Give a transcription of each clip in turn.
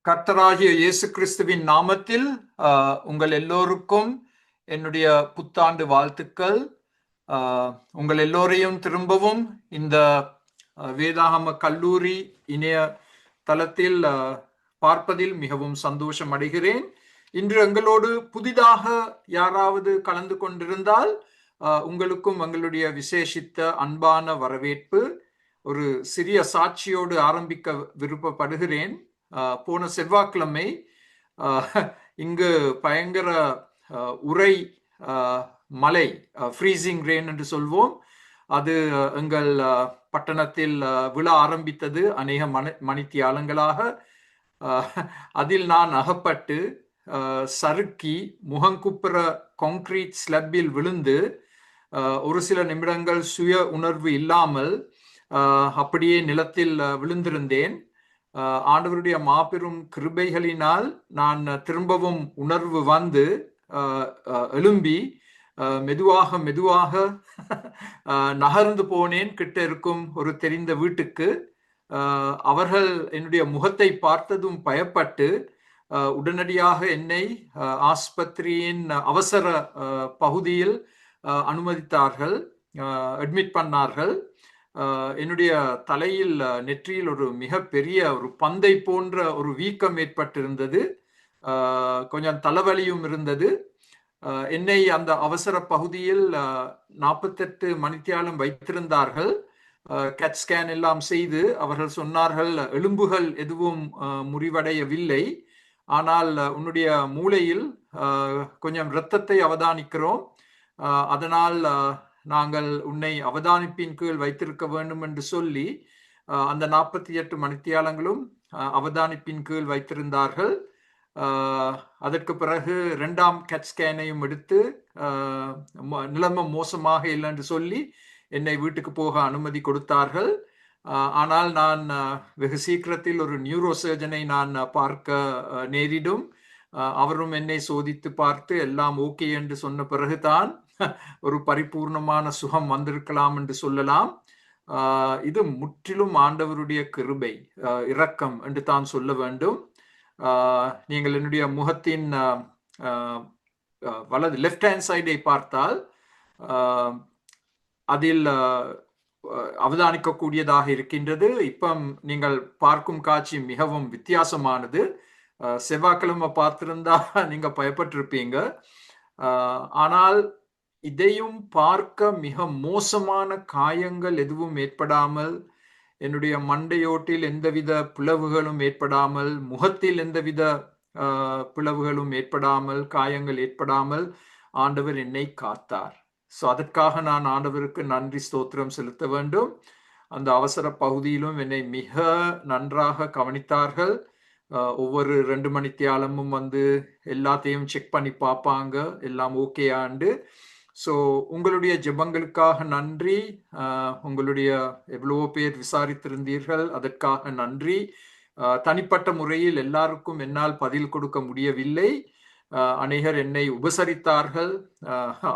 கர்த்தராகிய இயேசு கிறிஸ்துவின் நாமத்தில் உங்கள் எல்லோருக்கும் என்னுடைய புத்தாண்டு வாழ்த்துக்கள். உங்கள் எல்லோரையும் திரும்பவும் இந்த வேதாகம கல்லூரி இணைய தளத்தில் பார்ப்பதில் மிகவும் சந்தோஷம் அடைகிறேன். இன்று எங்களோடு புதிதாக யாராவது கலந்து கொண்டிருந்தால் உங்களுக்கும் எங்களுடைய விசேஷித்த அன்பான வரவேற்பு. ஒரு சிறிய சாட்சியோடு ஆரம்பிக்க விருப்பப்படுகிறேன். போன செவ்வாய்க்கிழமை இங்கு பயங்கர உறை மழை, ஃப்ரீசிங் ரெயின் என்று சொல்வோம், அது எங்கள் பட்டணத்தில் விழ ஆரம்பித்தது அநேக மணித்தியாலங்களாக. அதில் நான் அகப்பட்டு சறுக்கி முகங்குப்புற கான்கிரீட் ஸ்லப்பில் விழுந்து ஒரு சில நிமிடங்கள் சுய உணர்வு இல்லாமல் அப்படியே நிலத்தில் விழுந்திருந்தேன். ஆண்டவருடைய மாபெரும் கிருபைகளினால் நான் திரும்பவும் உணர்வு வந்து எழும்பி மெதுவாக நகர்ந்து போனேன். கிட்ட இருக்கும் ஒரு தெரிந்த வீட்டுக்கு. அவர்கள் என்னுடைய முகத்தை பார்த்ததும் பயப்பட்டு உடனடியாக என்னை ஆஸ்பத்திரியின் அவசர பகுதியில் அனுமதித்தார்கள், அட்மிட் பண்ணார்கள். என்னுடைய தலையில் நெற்றியில் ஒரு மிகப்பெரிய ஒரு பந்தை போன்ற ஒரு வீக்கம் ஏற்பட்டிருந்தது. கொஞ்சம் தலைவலியும் இருந்தது. என்னை அந்த அவசர பகுதியில் 48 மணித்தியாலம் வைத்திருந்தார்கள். கேட் ஸ்கேன் எல்லாம் செய்து அவர்கள் சொன்னார்கள், எலும்புகள் எதுவும் முறிவடையவில்லை, ஆனால் உன்னுடைய மூளையில் கொஞ்சம் இரத்தத்தை அவதானிக்கிறோம், அதனால் நாங்கள் உன்னை அவதானிப்பின் கீழ் வைத்திருக்க வேண்டும் என்று சொல்லி அந்த 48 மணித்தியாலங்களும் அவதானிப்பின் கீழ் வைத்திருந்தார்கள். அதற்கு பிறகு 2ஆம் கேட் ஸ்கேனையும் எடுத்து நிலைமை மோசமாக இல்லை என்று சொல்லி என்னை வீட்டுக்கு போக அனுமதி கொடுத்தார்கள். ஆனால் நான் வெகு சீக்கிரத்தில் ஒரு நியூரோ சர்ஜனை நான் பார்க்க நேரிடும். அவரும் என்னை சோதித்து பார்த்து எல்லாம் ஓகே என்று சொன்ன பிறகுதான் ஒரு பரிபூர்ணமான சுகம் வந்திருக்கலாம் என்று சொல்லலாம். இது முற்றிலும் ஆண்டவருடைய கிருபை, இரக்கம் என்று தான் சொல்ல வேண்டும். நீங்கள் என்னுடைய முகத்தின் வலது லெஃப்ட் ஹேண்ட் சைடை பார்த்தால் அதில் அவதானிக்கக்கூடியதாக இருக்கின்றது. இப்போ நீங்கள் பார்க்கும் காட்சி மிகவும் வித்தியாசமானது. செவ்வாய்க்கிழமை பார்த்திருந்தா நீங்க பயப்பட்டிருப்பீங்க. ஆனால் இதையும் பார்க்க மிக மோசமான காயங்கள் எதுவும் ஏற்படாமல், என்னுடைய மண்டையோட்டில் எந்தவித பிளவுகளும் ஏற்படாமல், முகத்தில் எந்தவித பிளவுகளும் ஏற்படாமல், காயங்கள் ஏற்படாமல் ஆண்டவர் என்னை காத்தார். ஸோ அதற்காக நான் ஆண்டவருக்கு நன்றி ஸ்தோத்திரம் செலுத்த வேண்டும். அந்த அவசர பகுதியிலும் என்னை மிக நன்றாக கவனித்தார்கள். ஒவ்வொரு 2 மணித்தியாலமும் வந்து எல்லாத்தையும் செக் பண்ணி பார்ப்பாங்க, எல்லாம் ஓகே ஆண்டு. ஸோ உங்களுடைய ஜெபங்களுக்காக நன்றி. உங்களுடைய எவ்வளவோ பேர் விசாரித்திருந்தீர்கள், அதற்காக நன்றி. தனிப்பட்ட முறையில் எல்லாருக்கும் என்னால் பதில் கொடுக்க முடியவில்லை. அநேகர் என்னை உபசரித்தார்கள்,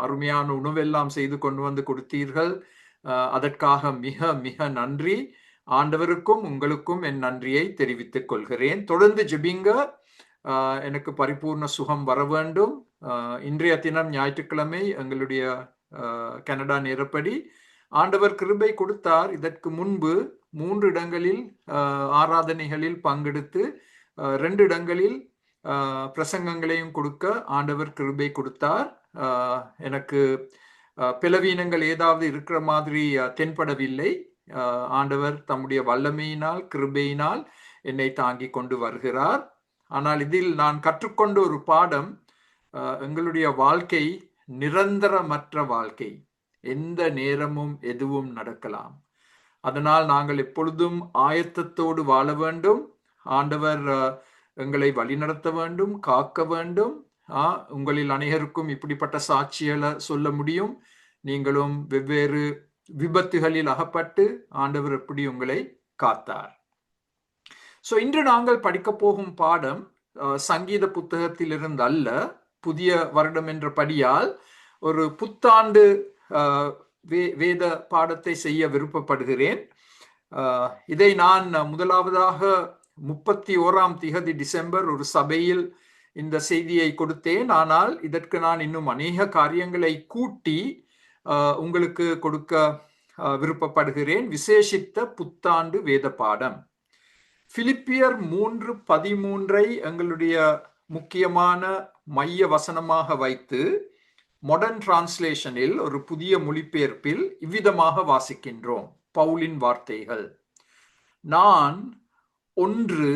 அருமையான உணவெல்லாம் செய்து கொண்டு வந்து கொடுத்தீர்கள். அதற்காக மிக மிக நன்றி. ஆண்டவருக்கும் உங்களுக்கும் என் நன்றியை தெரிவித்துக் கொள்கிறேன். தொடர்ந்து ஜெபிங்க, எனக்கு பரிபூர்ண சுகம் வர வேண்டும். இன்றைய தினம் ஞாயிற்றுக்கிழமை எங்களுடைய கனடா நேரப்படி ஆண்டவர் கிருபை கொடுத்தார். இதற்கு முன்பு 3 இடங்களில் ஆராதனைகளில் பங்கெடுத்து 2 இடங்களில் பிரசங்கங்களையும் கொடுக்க ஆண்டவர் கிருபை கொடுத்தார். எனக்கு பலவீனங்கள் ஏதாவது இருக்கிற மாதிரி தென்படவில்லை. ஆண்டவர் தம்முடைய வல்லமையினால் கிருபையினால் என்னை தாங்கி கொண்டு வருகிறார். ஆனால் இதில் நான் கற்றுக்கொண்ட ஒரு பாடம், எங்களுடைய வாழ்க்கை நிரந்தரமற்ற வாழ்க்கை. எந்த நேரமும் எதுவும் நடக்கலாம். அதனால் நாங்கள் எப்பொழுதும் ஆயத்தத்தோடு வாழ வேண்டும். ஆண்டவர் எங்களை வழிநடத்த வேண்டும், காக்க வேண்டும். உங்களில் அனைவருக்கும் இப்படிப்பட்ட சாட்சிகளை சொல்ல முடியும். நீங்களும் வெவ்வேறு விபத்துகளில் அகப்பட்டு ஆண்டவர் எப்படி உங்களை காத்தார். ஸோ இன்று நாங்கள் படிக்க போகும் பாடம் சங்கீத புத்தகத்திலிருந்து அல்ல, புதிய வருடம் என்ற படியால் ஒரு புத்தாண்டு வேத பாடத்தை செய்ய விருப்பப்படுகிறேன். இதை நான் முதலாவதாக 31 டிசம்பர் ஒரு சபையில் இந்த செய்தியை கொடுத்தேன். ஆனால் இதற்கு நான் இன்னும் அநேக காரியங்களை கூட்டி உங்களுக்கு கொடுக்க விருப்பப்படுகிறேன். விசேஷித்த புத்தாண்டு வேத பாடம் பிலிப்பியர் 3:13 எங்களுடைய முக்கியமான மைய வசனமாக வைத்து மாடர்ன் டிரான்ஸ்லேஷனில் ஒரு புதிய மொழிபெயர்ப்பில் இவ்விதமாக வாசிக்கின்றோம். பவுலின் வார்த்தைகள்: நான் ஒன்று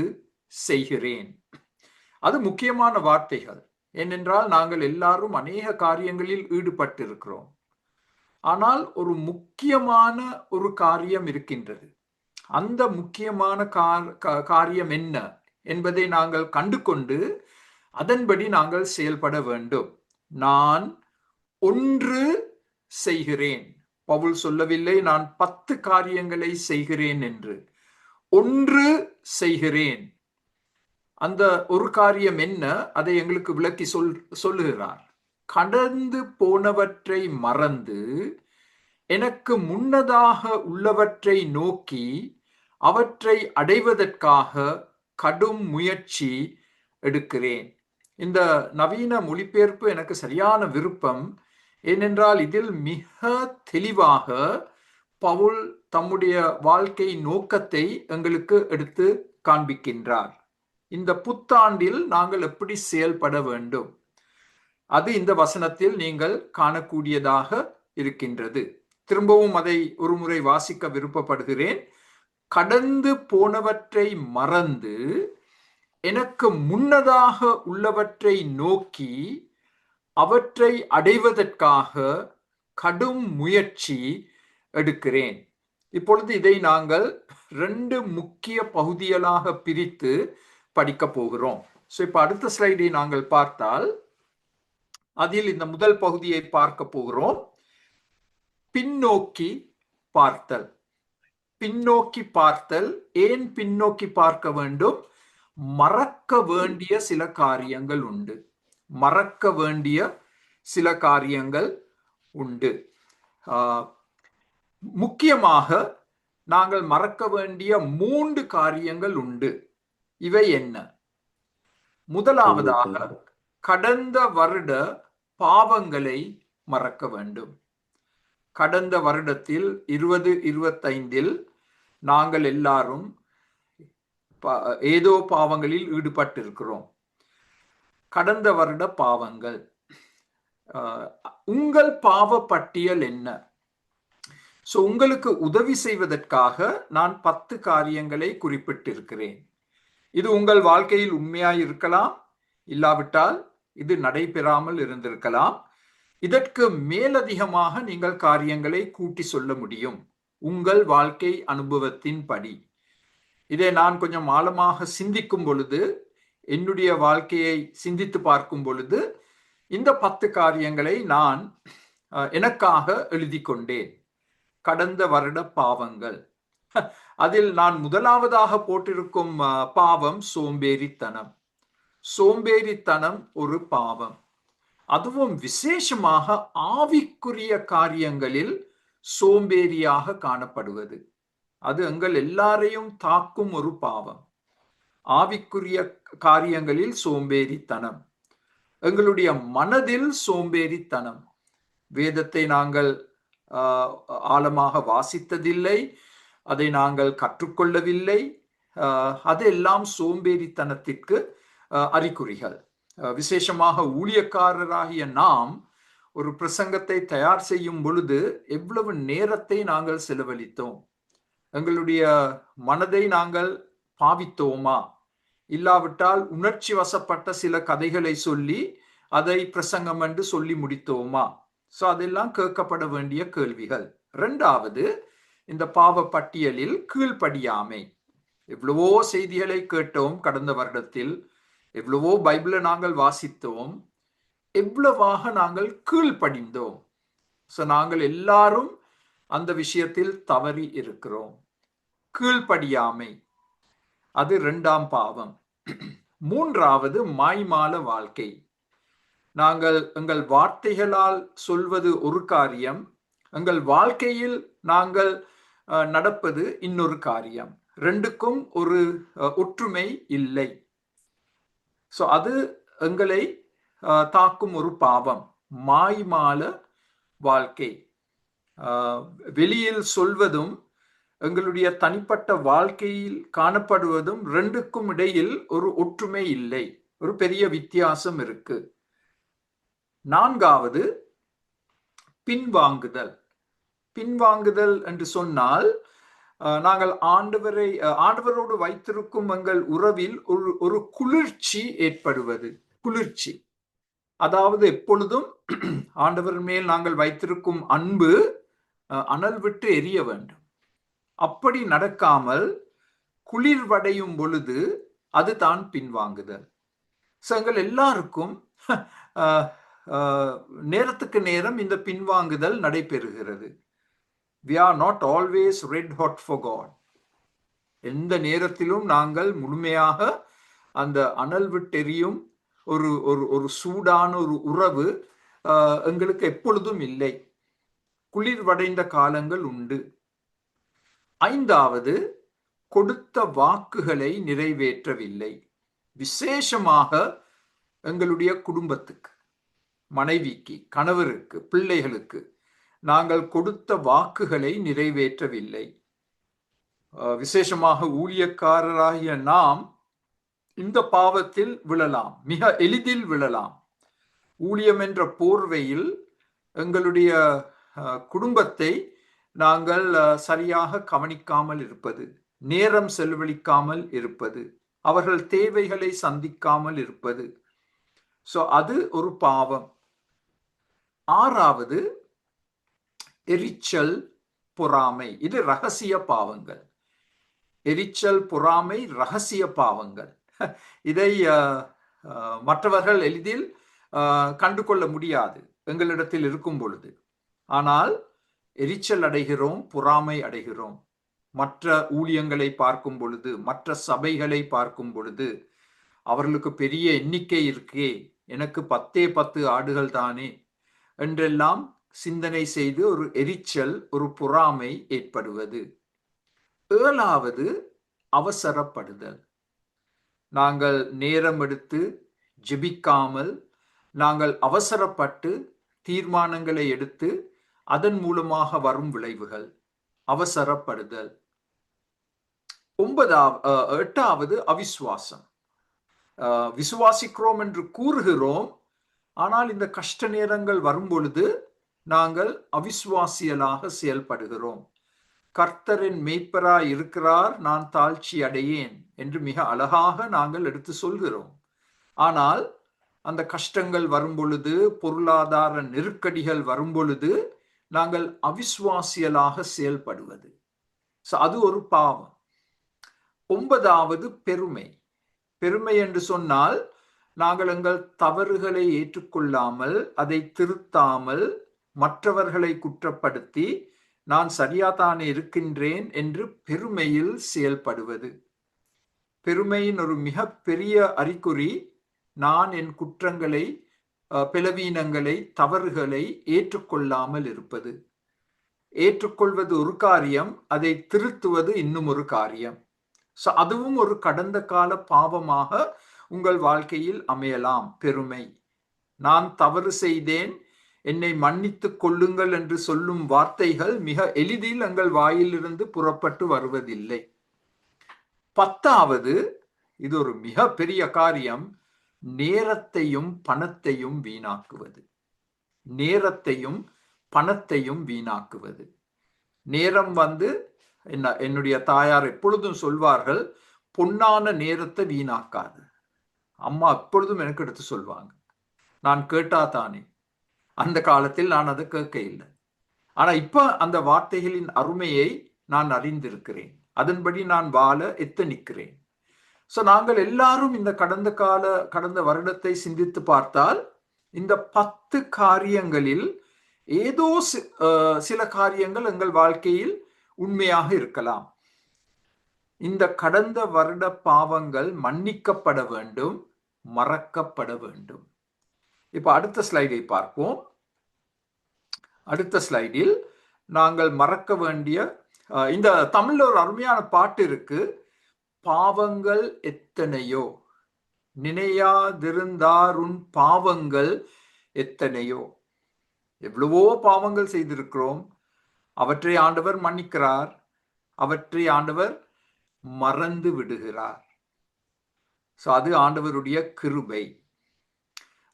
செய்கிறேன். அது முக்கியமான வார்த்தைகள். ஏனென்றால் நாங்கள் எல்லாரும் அநேக காரியங்களில் ஈடுபட்டிருக்கிறோம். ஆனால் ஒரு முக்கியமான ஒரு காரியம் இருக்கின்றது. அந்த முக்கியமான காரியம் என்ன என்பதை நாங்கள் கண்டு கொண்டு அதன்படி நாங்கள் செயல்பட வேண்டும். நான் ஒன்று செய்கிறேன். பவுல் சொல்லவில்லை நான் 10 காரியங்களை செய்கிறேன் என்று. ஒன்று செய்கிறேன். அந்த ஒரு காரியம் என்ன, அதை எங்களுக்கு விளக்கி சொல்லுகிறார். கடந்து போனவற்றை மறந்து எனக்கு முன்னதாக உள்ளவற்றை நோக்கி அவற்றை அடைவதற்காக கடும் முயற்சி எடுக்கிறேன். இந்த நவீன மொழிபெயர்ப்பு எனக்கு சரியான விருப்பம். ஏனென்றால் இதில் மிக தெளிவாக பவுல் தம்முடைய வாழ்க்கை நோக்கத்தை எங்களுக்கு எடுத்து காண்பிக்கின்றார். இந்த புத்தாண்டில் நாங்கள் எப்படி செயல்பட வேண்டும், அது இந்த வசனத்தில் நீங்கள் காணக்கூடியதாக இருக்கின்றது. திரும்பவும் அதை ஒரு முறை வாசிக்க விருப்பப்படுகிறேன். கடந்து போனவற்றை மறந்து எனக்கு முன்னதாக உள்ளவற்றை நோக்கி அவற்றை அடைவதற்காக கடும் முயற்சி எடுக்கிறேன். இப்பொழுது இதை நாங்கள் 2 முக்கிய பகுதிகளாக பிரித்து படிக்க போகிறோம். இப்ப அடுத்த ஸ்லைடை நாங்கள் பார்த்தால் அதில் இந்த முதல் பகுதியை பார்க்க போகிறோம். பின்னோக்கி பார்த்தல். பின்னோக்கி பார்த்தல். ஏன் பின்னோக்கி பார்க்க வேண்டும்? மறக்க வேண்டிய சில காரியங்கள் உண்டு. மறக்க வேண்டிய சில காரியங்கள் உண்டு. முக்கியமாக நாங்கள் மறக்க வேண்டிய 3 காரியங்கள் உண்டு. இவை என்ன? முதலாவதாக கடந்த வருட பாவங்களை மறக்க வேண்டும். கடந்த வருடத்தில் 2025 நாங்கள் எல்லாரும் ஏதோ பாவங்களில் ஈடுபட்டிருக்கிறோம். கடந்த வருட பாவங்கள். உங்கள் பாவ பட்டியல் என்ன? உங்களுக்கு உதவி செய்வதற்காக நான் 10 காரியங்களை குறிப்பிட்டிருக்கிறேன். இது உங்கள் வாழ்க்கையில் உண்மையாய் இருக்கலாம், இல்லாவிட்டால் இது நடைபெறாமல் இருந்திருக்கலாம். இதற்கு மேலதிகமாக நீங்கள் காரியங்களை கூட்டி சொல்ல முடியும் உங்கள் வாழ்க்கை அனுபவத்தின் படி. இதை நான் கொஞ்சம் ஆழமாக சிந்திக்கும் பொழுது, என்னுடைய வாழ்க்கையை சிந்தித்து பார்க்கும் பொழுது, இந்த 10 காரியங்களை நான் எனக்காக எழுதி கொண்டேன். கடந்த வருட பாவங்கள். அதில் நான் முதலாவதாக போட்டிருக்கும் பாவம் சோம்பேறித்தனம். சோம்பேறித்தனம் ஒரு பாவம். அதுவும் விசேஷமாக ஆவிக்குரிய காரியங்களில் சோம்பேறியாக காணப்படுவது. அது எங்கள் எல்லாரையும் தாக்கும் ஒரு பாவம். ஆவிக்குரிய காரியங்களில் சோம்பேறித்தனம். எங்களுடைய மனதில் சோம்பேறித்தனம். வேதத்தை நாங்கள் ஆழமாக வாசித்ததில்லை, அதை நாங்கள் கற்றுக்கொள்ளவில்லை. அதெல்லாம் சோம்பேறித்தனத்திற்கு அறிகுறிகள். விசேஷமாக ஊழியக்காரராகிய நாம் ஒரு பிரசங்கத்தை தயார் செய்யும் பொழுது எவ்வளவு நேரத்தை நாங்கள் செலவழித்தோம்? எங்களுடைய மனதை நாங்கள் பாவித்தோமா? இல்லாவிட்டால் உணர்ச்சி வசப்பட்ட சில கதைகளை சொல்லி அதை பிரசங்கம் என்று சொல்லி முடித்தோமா? அதெல்லாம் கேட்கப்பட வேண்டிய கேள்விகள். 2வது, இந்த பாவ பட்டியலில் கீழ்ப்படியாமை. எவ்வளவோ செய்திகளை கேட்டோம் கடந்த வருடத்தில், எவ்வளவோ பைபிளை நாங்கள் வாசித்தோம், எவ்வளவாக நாங்கள் கீழ்ப்படிந்தோம். நாங்கள் எல்லாரும் அந்த விஷயத்தில் தவறி இருக்கிறோம். கீழ்ப்படியாமை, அது 2ஆம் பாவம். 3வது, மாய்மால வாழ்க்கை. நாங்கள் எங்கள் வார்த்தைகளால் சொல்வது ஒரு காரியம், எங்கள் வாழ்க்கையில் நாங்கள் நடப்பது இன்னொரு காரியம். ரெண்டுக்கும் ஒரு ஒற்றுமை இல்லை. ஸோ அது எங்களை தாக்கும் ஒரு பாவம், மாய்மால வாழ்க்கை. வெளியில் சொல்வதும் எங்களுடைய தனிப்பட்ட வாழ்க்கையில் காணப்படுவதும் ரெண்டுக்கும் இடையில் ஒரு ஒற்றுமை இல்லை, ஒரு பெரிய வித்தியாசம் இருக்கு. நான்காவது பின்வாங்குதல். பின்வாங்குதல் என்று சொன்னால் நாங்கள் ஆண்டவரோடு வைத்திருக்கும் எங்கள் உறவில் ஒரு குளிர்ச்சி ஏற்படுவது. குளிர்ச்சி அதாவது எப்பொழுதும் ஆண்டவர் மேல் நாங்கள் வைத்திருக்கும் அன்பு அனல் விட்டு எரிய வேண்டும். அப்படி நடக்காமல் குளிர்வடையும் பொழுது அதுதான் பின்வாங்குதல். எங்கள் எல்லாருக்கும் நேரத்துக்கு நேரம் இந்த பின்வாங்குதல் நடைபெறுகிறது. We are not always red hot for God. எந்த நேரத்திலும் நாங்கள் முழுமையாக அந்த அனல் விட்டெரியும் ஒரு ஒரு ஒரு சூடான ஒரு உறவு எங்களுக்கு எப்பொழுதும் இல்லை. குளிர்வடைந்த காலங்கள் உண்டு. ஐந்தாவது, கொடுத்த வாக்குகளை நிறைவேற்றவில்லை. விசேஷமாக எங்களுடைய குடும்பத்துக்கு, மனைவிக்கு, கணவருக்கு, பிள்ளைகளுக்கு நாங்கள் கொடுத்த வாக்குகளை நிறைவேற்றவில்லை. விசேஷமாக ஊழியக்காரராகிய நாம் இந்த பாவத்தில் விழலாம், மிக எளிதில் விழலாம். ஊழியம் என்ற போர்வையில் எங்களுடைய குடும்பத்தை நாங்கள் சரியாக கவனிக்காமல் இருப்பது, நேரம் செலவழிக்காமல் இருப்பது, அவர்கள் தேவைகளை சந்திக்காமல் இருப்பது. ஸோ அது ஒரு பாவம். ஆறாவது எரிச்சல், பொறாமை. இது ரகசிய பாவங்கள். எரிச்சல், பொறாமை ரகசிய பாவங்கள். இதை மற்றவர்கள் எளிதில் கண்டுகொள்ள முடியாது எங்களிடத்தில் இருக்கும் பொழுது. ஆனால் எரிச்சல் அடைகிறோம், பொறாமை அடைகிறோம். மற்ற ஊழியங்களை பார்க்கும் பொழுது, மற்ற சபைகளை பார்க்கும் பொழுது, அவர்களுக்கு பெரிய எண்ணிக்கை இருக்கே, எனக்கு 10 ஆடுகள் தானே என்றெல்லாம் சிந்தனை செய்து ஒரு எரிச்சல், ஒரு பொறாமை ஏற்படுவது. ஏழாவது அவசரப்படுதல். நாங்கள் நேரம் எடுத்து ஜெபிக்காமல் நாங்கள் அவசரப்பட்டு தீர்மானங்களை எடுத்து அதன் மூலமாக வரும் விளைவுகள், அவசரப்படுதல். எட்டாவது அவிசுவாசம். விசுவாசிக்கிறோம் என்று கூறுகிறோம், ஆனால் இந்த கஷ்ட நேரங்கள் வரும் பொழுது நாங்கள் அவிசுவாசியலாக செயல்படுகிறோம். கர்த்தரின் மேய்ப்பராய் இருக்கிறார், நான் தாழ்ச்சி அடையேன் என்று மிக அழகாக நாங்கள் எடுத்து சொல்கிறோம். ஆனால் அந்த கஷ்டங்கள் வரும் பொழுது, பொருளாதார நெருக்கடிகள் வரும் பொழுது நாங்கள் அவிசுவாசியலாக செயல்படுவது, அது ஒரு பாவம். ஒன்பதாவது பெருமை. பெருமை என்று சொன்னால் நாங்கள் எங்கள் தவறுகளை ஏற்றுக்கொள்ளாமல், அதை திருத்தாமல், மற்றவர்களை குற்றப்படுத்தி நான் சரியாதானே இருக்கின்றேன் என்று பெருமையில் செயல்படுவது. பெருமையின் ஒரு மிக பெரிய அறிகுறி நான் என் குற்றங்களை, பலவீனங்களை, தவறுகளை ஏற்றுக்கொள்ளாமல் இருப்பது. ஏற்றுக்கொள்வது ஒரு காரியம், அதை திருத்துவது இன்னும் ஒரு காரியம். அதுவும் ஒரு கடந்த கால பாவமாக உங்கள் வாழ்க்கையில் அமையலாம். பெருமை. நான் தவறு செய்தேன், என்னை மன்னித்துக் கொள்ளுங்கள் என்று சொல்லும் வார்த்தைகள் மிக எளிதில் எங்கள் வாயிலிருந்து புறப்பட்டு வருவதில்லை. 10வது, இது ஒரு மிக பெரிய காரியம், நேரத்தையும் பணத்தையும் வீணாக்குவது. நேரத்தையும் பணத்தையும் வீணாக்குவது. நேரம் என்னுடைய தாயார் எப்பொழுதும் சொல்வார்கள், பொன்னான நேரத்தை வீணாக்காது. அம்மா எப்பொழுதும் எனக்கு எடுத்து சொல்வாங்க. நான் கேட்டா தானே. அந்த காலத்தில் நான் அதை கேட்க இல்லை. ஆனா இப்ப அந்த வார்த்தைகளின் அருமையை நான் அறிந்திருக்கிறேன். அதன்படி நான் வாழ எத்தனிக்கிறேன். நாங்கள் எல்லாரும் இந்த கடந்த வருடத்தை சிந்தித்து பார்த்தால் இந்த 10 காரியங்களில் ஏதோ சில காரியங்கள் எங்கள் வாழ்க்கையில் உண்மையாக இருக்கலாம். இந்த கடந்த வருட பாவங்கள் மன்னிக்கப்பட வேண்டும், மறக்கப்பட வேண்டும். இப்ப அடுத்த ஸ்லைடை பார்ப்போம். அடுத்த ஸ்லைடில் நாங்கள் மறக்க வேண்டிய இந்த தமிழ்ல ஒரு அருமையான பாட்டு இருக்கு. பாவங்கள் எத்தனையோ நினையாதிருந்தாருன் பாவங்கள் எத்தனையோ. எவ்வளவோ பாவங்கள் செய்திருக்கிறோம், அவற்றை ஆண்டவர் மன்னிக்கிறார், அவற்றை ஆண்டவர் மறந்து விடுகிறார். அது ஆண்டவருடைய கிருபை.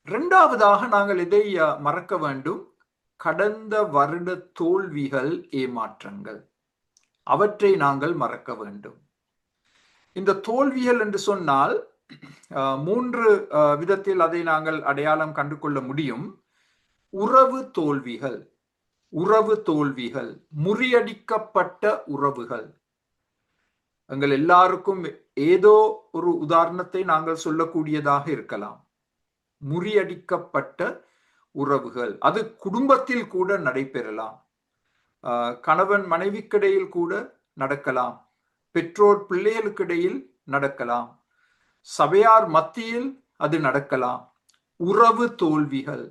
இரண்டாவதாக நாங்கள் இதை மறக்க வேண்டும், கடந்த வருட தோல்விகள், ஏமாற்றங்கள், அவற்றை நாங்கள் மறக்க வேண்டும். இந்த தோல்விகள் என்று சொன்னால் மூன்று விதத்தில் அதை நாங்கள் அடையாளம் கண்டு கொள்ள முடியும். உறவு தோல்விகள், உறவு தோல்விகள், முறியடிக்கப்பட்ட உறவுகள். எங்கள் எல்லாருக்கும் ஏதோ ஒரு உதாரணத்தை நாங்கள் சொல்லக்கூடியதாக இருக்கலாம். முறியடிக்கப்பட்ட உறவுகள், அது குடும்பத்தில் கூட நடைபெறலாம், கணவன் மனைவிக்கிடையில் கூட நடக்கலாம், பெற்றோர் பிள்ளைகளுக்கிடையில் நடக்கலாம், சபையார் மத்தியில் அது நடக்கலாம். உறவு தோல்விகள்.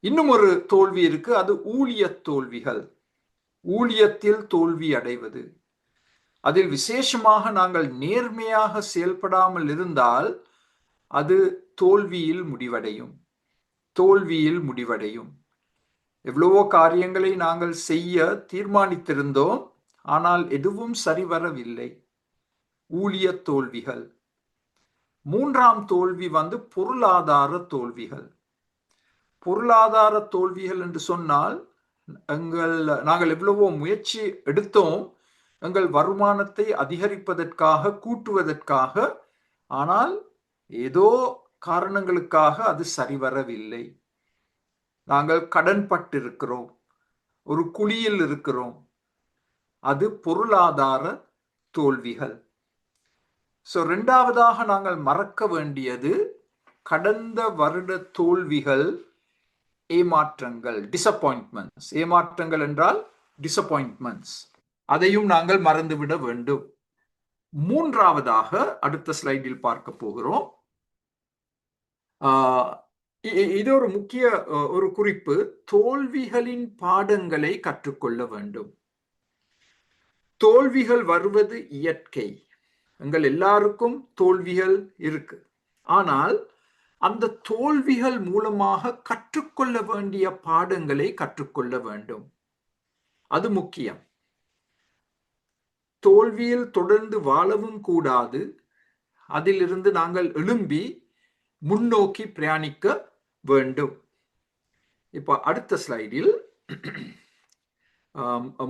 இன்னும் ஒரு தோல்வி இருக்கு, அது ஊழிய தோல்விகள். ஊழியத்தில் தோல்வி அடைவது, அதில் விசேஷமாக நாங்கள் நேர்மையாக செயல்படாமல் இருந்தால் அது தோல்வியில் முடிவடையும், தோல்வியில் முடிவடையும். எவ்வளவோ காரியங்களை நாங்கள் செய்ய தீர்மானித்திருந்தோம், ஆனால் எதுவும் சரிவரவில்லை. ஊழிய தோல்விகள். மூன்றாம் தோல்வி பொருளாதார தோல்விகள். பொருளாதார தோல்விகள் என்று சொன்னால், நாங்கள் எவ்வளவோ முயற்சி எடுத்தோம் எங்கள் வருமானத்தை அதிகரிப்பதற்காக, கூட்டுவதற்காக, ஆனால் ஏதோ காரணங்களுக்காக அது சரிவரவில்லை. நாங்கள் கடன் பட்டிருக்கிறோம், ஒரு குழியில் இருக்கிறோம். அது பொருளாதார தோல்விகள். இரண்டாவதாக நாங்கள் மறக்க வேண்டியது கடந்த வருட தோல்விகள், ஏமாற்றங்கள், டிசப்பாயின்ட்மெண்ட்ஸ். ஏமாற்றங்கள் என்றால் டிசப்பாயின்ட்மெண்ட்ஸ். அதையும் நாங்கள் மறந்துவிட வேண்டும். மூன்றாவதாக அடுத்த ஸ்லைடில் பார்க்க போகிறோம். இது ஒரு முக்கிய ஒரு குறிப்பு, தோல்விகளின் பாடங்களை கற்றுக்கொள்ள வேண்டும். தோல்விகள் வருவது இயற்கை, எங்கள் எல்லாருக்கும் தோல்விகள் இருக்கு. ஆனால் அந்த தோல்விகள் மூலமாக கற்றுக்கொள்ள வேண்டிய பாடங்களை கற்றுக்கொள்ள வேண்டும். அது முக்கியம். தோல்வியில் தொடர்ந்து வாழவும் கூடாது, அதிலிருந்து நாங்கள் எழும்பி முன்னோக்கி பிரயாணிக்க வேண்டும். இப்ப அடுத்த ஸ்லைடில்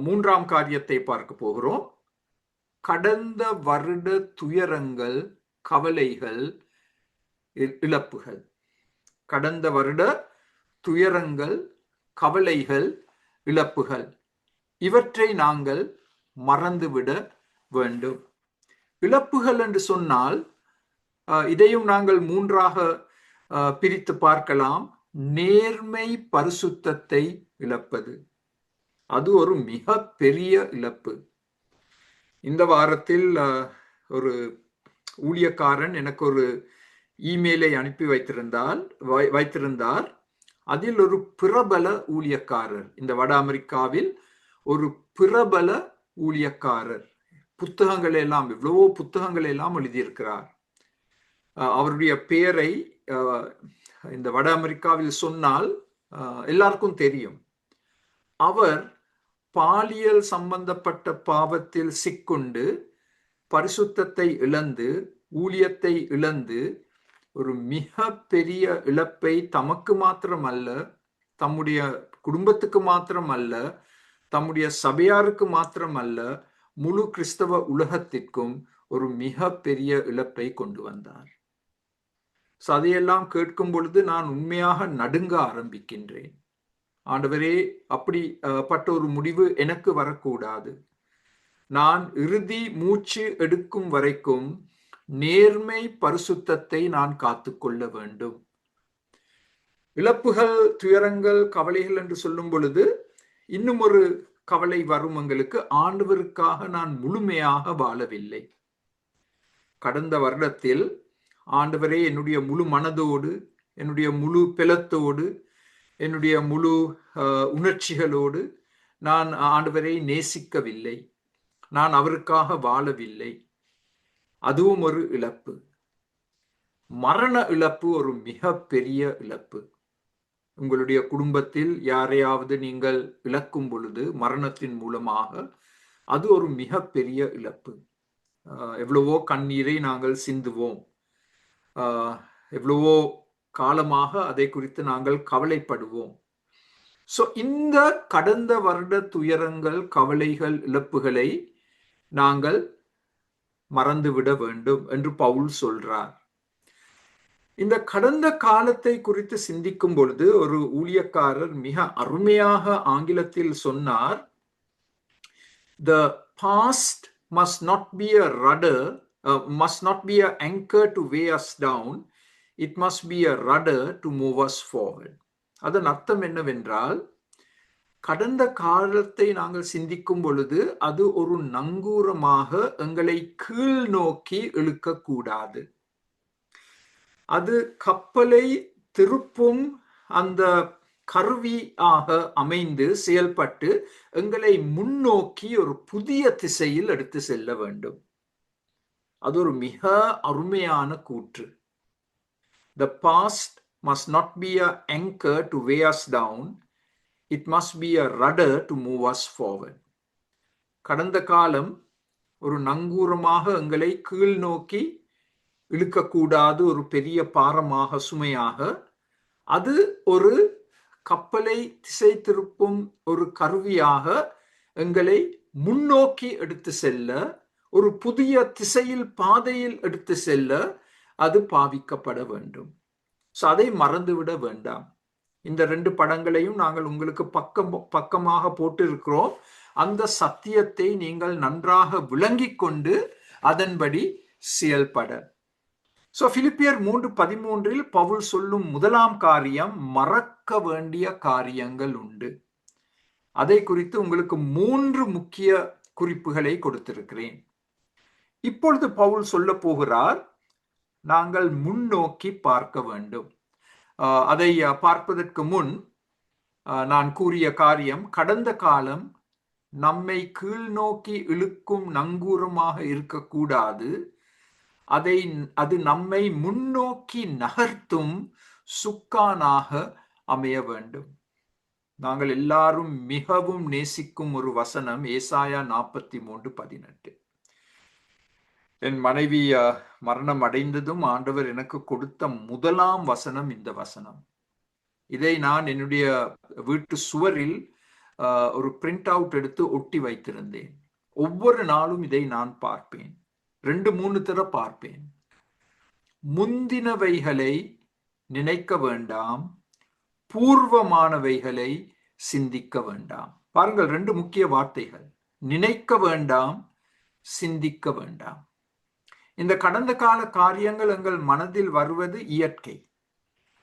மூன்றாம் காரியத்தை பார்க்க போகிறோம். கடந்த வருட துயரங்கள், கவலைகள், இழப்புகள். கடந்த வருட துயரங்கள், கவலைகள், இழப்புகள், இவற்றை நாங்கள் மறந்துவிட வேண்டும். இழப்புகள் என்று சொன்னால் இதையும் நாங்கள் மூன்றாக பிரித்து பார்க்கலாம். நேர்மை பரிசுத்தத்தை இழப்பது, அது ஒரு மிக பெரிய இழப்பு. இந்த வாரத்தில் ஒரு ஊழியக்காரன் எனக்கு ஒரு இமெயிலை அனுப்பி வைத்திருந்தார். அதில் ஒரு பிரபல ஊழியக்காரர், இந்த வட அமெரிக்காவில் ஒரு பிரபல ஊழியக்காரர், புத்தகங்களை எல்லாம், எவ்வளவோ புத்தகங்களை எல்லாம் எழுதியிருக்கிறார். அவருடைய பெயரை இந்த வட அமெரிக்காவில் சொன்னால் எல்லாருக்கும் தெரியும். அவர் பாலியல் சம்பந்தப்பட்ட பாவத்தில் சிக்குண்டு, பரிசுத்தத்தை இழந்து, ஊழியத்தை இழந்து, ஒரு மிக பெரிய இழப்பை தமக்கு மாத்திரமல்ல, தம்முடைய குடும்பத்துக்கு மாத்திரமல்ல, தம்முடைய சபையாருக்கு மாத்திரமல்ல, முழு கிறிஸ்தவ உலகத்திற்கும் ஒரு மிக பெரிய இழப்பை கொண்டு வந்தார். அதையெல்லாம் கேட்கும் பொழுது நான் உண்மையாக நடுங்க ஆரம்பிக்கின்றேன். ஆண்டவரே, அப்படிப்பட்ட ஒரு முடிவு எனக்கு வரக்கூடாது. நான் இறுதி மூச்சு எடுக்கும் வரைக்கும் நேர்மை பரிசுத்தத்தை நான் காத்துக்கொள்ள வேண்டும். இழப்புகள், துயரங்கள், கவலைகள் என்று சொல்லும் பொழுது இன்னும் ஒரு கவலை வரும் எங்களுக்கு. ஆண்டவருக்காக நான் முழுமையாக வாழவில்லை. கடந்த வருடத்தில் ஆண்டவரே, என்னுடைய முழு மனதோடு, என்னுடைய முழு பெலத்தோடு, என்னுடைய முழு உணர்ச்சிகளோடு நான் ஆண்டவரை நேசிக்கவில்லை, நான் அவருக்காக வாழவில்லை. அதுவும் ஒரு இழப்பு. மரண இழப்பு ஒரு மிக பெரிய இழப்பு. உங்களுடைய குடும்பத்தில் யாரையாவது நீங்கள் இழக்கும் பொழுது மரணத்தின் மூலமாக அது ஒரு மிக பெரிய இழப்பு. எவ்வளவோ கண்ணீரை நாங்கள் சிந்துவோம், எவ்வளவோ காலமாக அதை குறித்து நாங்கள் கவலைப்படுவோம். சோ இந்த கடந்த வருட துயரங்கள், கவலைகள், இழப்புகளை நாங்கள் மறந்துவிட வேண்டும் என்று பவுல் சொல்றார். இந்த கடந்த காலத்தை குறித்து சிந்திக்கும் பொழுது ஒரு ஊழியக்காரர் மிக அருமையாக ஆங்கிலத்தில் சொன்னார், the past must not be a rudder, must not be an anchor to weigh us down, it must be a rudder to move us forward. அதன் அர்த்தம் என்னவென்றால், கடந்த காலத்தை நாங்கள் சிந்திக்கும் பொழுது அது ஒரு நங்கூரமாக எங்களை கீழ் நோக்கி இழுக்கக்கூடாது. அது கப்பலை திருப்பும் அந்த கருவியாக அமைந்து செயல்பட்டு எங்களை முன்னோக்கி ஒரு புதிய திசையில் எடுத்து செல்ல வேண்டும். அது ஒரு மிக அருமையான கூற்று. The past must not be an anchor to weigh us down, it must be a rudder to move us forward. கடந்த காலம் ஒரு நங்கூரமாக எங்களை கீழ் நோக்கி இழுக்கக்கூடாது, ஒரு பெரிய பாரமாக, சுமையாக. அது ஒரு கப்பலை திசை திருப்பும் ஒரு கருவியாக எங்களை முன்னோக்கி எடுத்து செல்ல, ஒரு புதிய திசையில், பாதையில் எடுத்து செல்ல அது பாவிக்கப்பட வேண்டும். அதை மறந்துவிட வேண்டாம். இந்த 2 படங்களையும் நாங்கள் உங்களுக்கு பக்கமாக போட்டு இருக்கிறோம். அந்த சத்தியத்தை நீங்கள் நன்றாக விளங்கிக் கொண்டு அதன்படி செயல்பட. பிலிப்பியர் 3:13 பவுல் சொல்லும் முதலாம் காரியம், மறக்க வேண்டிய காரியங்கள் உண்டு. அதை குறித்து உங்களுக்கு 3 முக்கிய குறிப்புகளை கொடுத்திருக்கிறேன். இப்பொழுது பவுல் சொல்ல போகிறார், நாங்கள் முன்னோக்கி பார்க்க வேண்டும். அதை பார்ப்பதற்கு முன் நான் கூறிய காரியம், கடந்த காலம் நம்மை கீழ் நோக்கி இழுக்கும் நங்கூரமாக இருக்கக்கூடாது. அது நம்மை முன்னோக்கி நகர்த்தும் சுக்கானாக அமைய வேண்டும். நாங்கள் எல்லாரும் மிகவும் நேசிக்கும் ஒரு வசனம், ஏசாயா 43:18. என் மனைவி மரணம் அடைந்ததும் ஆண்டவர் எனக்கு கொடுத்த முதலாம் வசனம் இந்த வசனம். இதை நான் என்னுடைய வீட்டு சுவரில் ஒரு பிரிண்ட் அவுட் எடுத்து ஒட்டி வைத்திருந்தேன். ஒவ்வொரு நாளும் இதை நான் பார்ப்பேன், 2-3 தடவை பார்ப்பேன். முந்தினவைகளை நினைக்க வேண்டாம், பூர்வமானவைகளை சிந்திக்க வேண்டாம். பாருங்கள், 2 முக்கிய வார்த்தைகள், நினைக்க வேண்டாம், சிந்திக்க வேண்டாம். இந்த கடந்த கால காரியங்கள் எங்கள் மனதில் வருவது இயற்கை.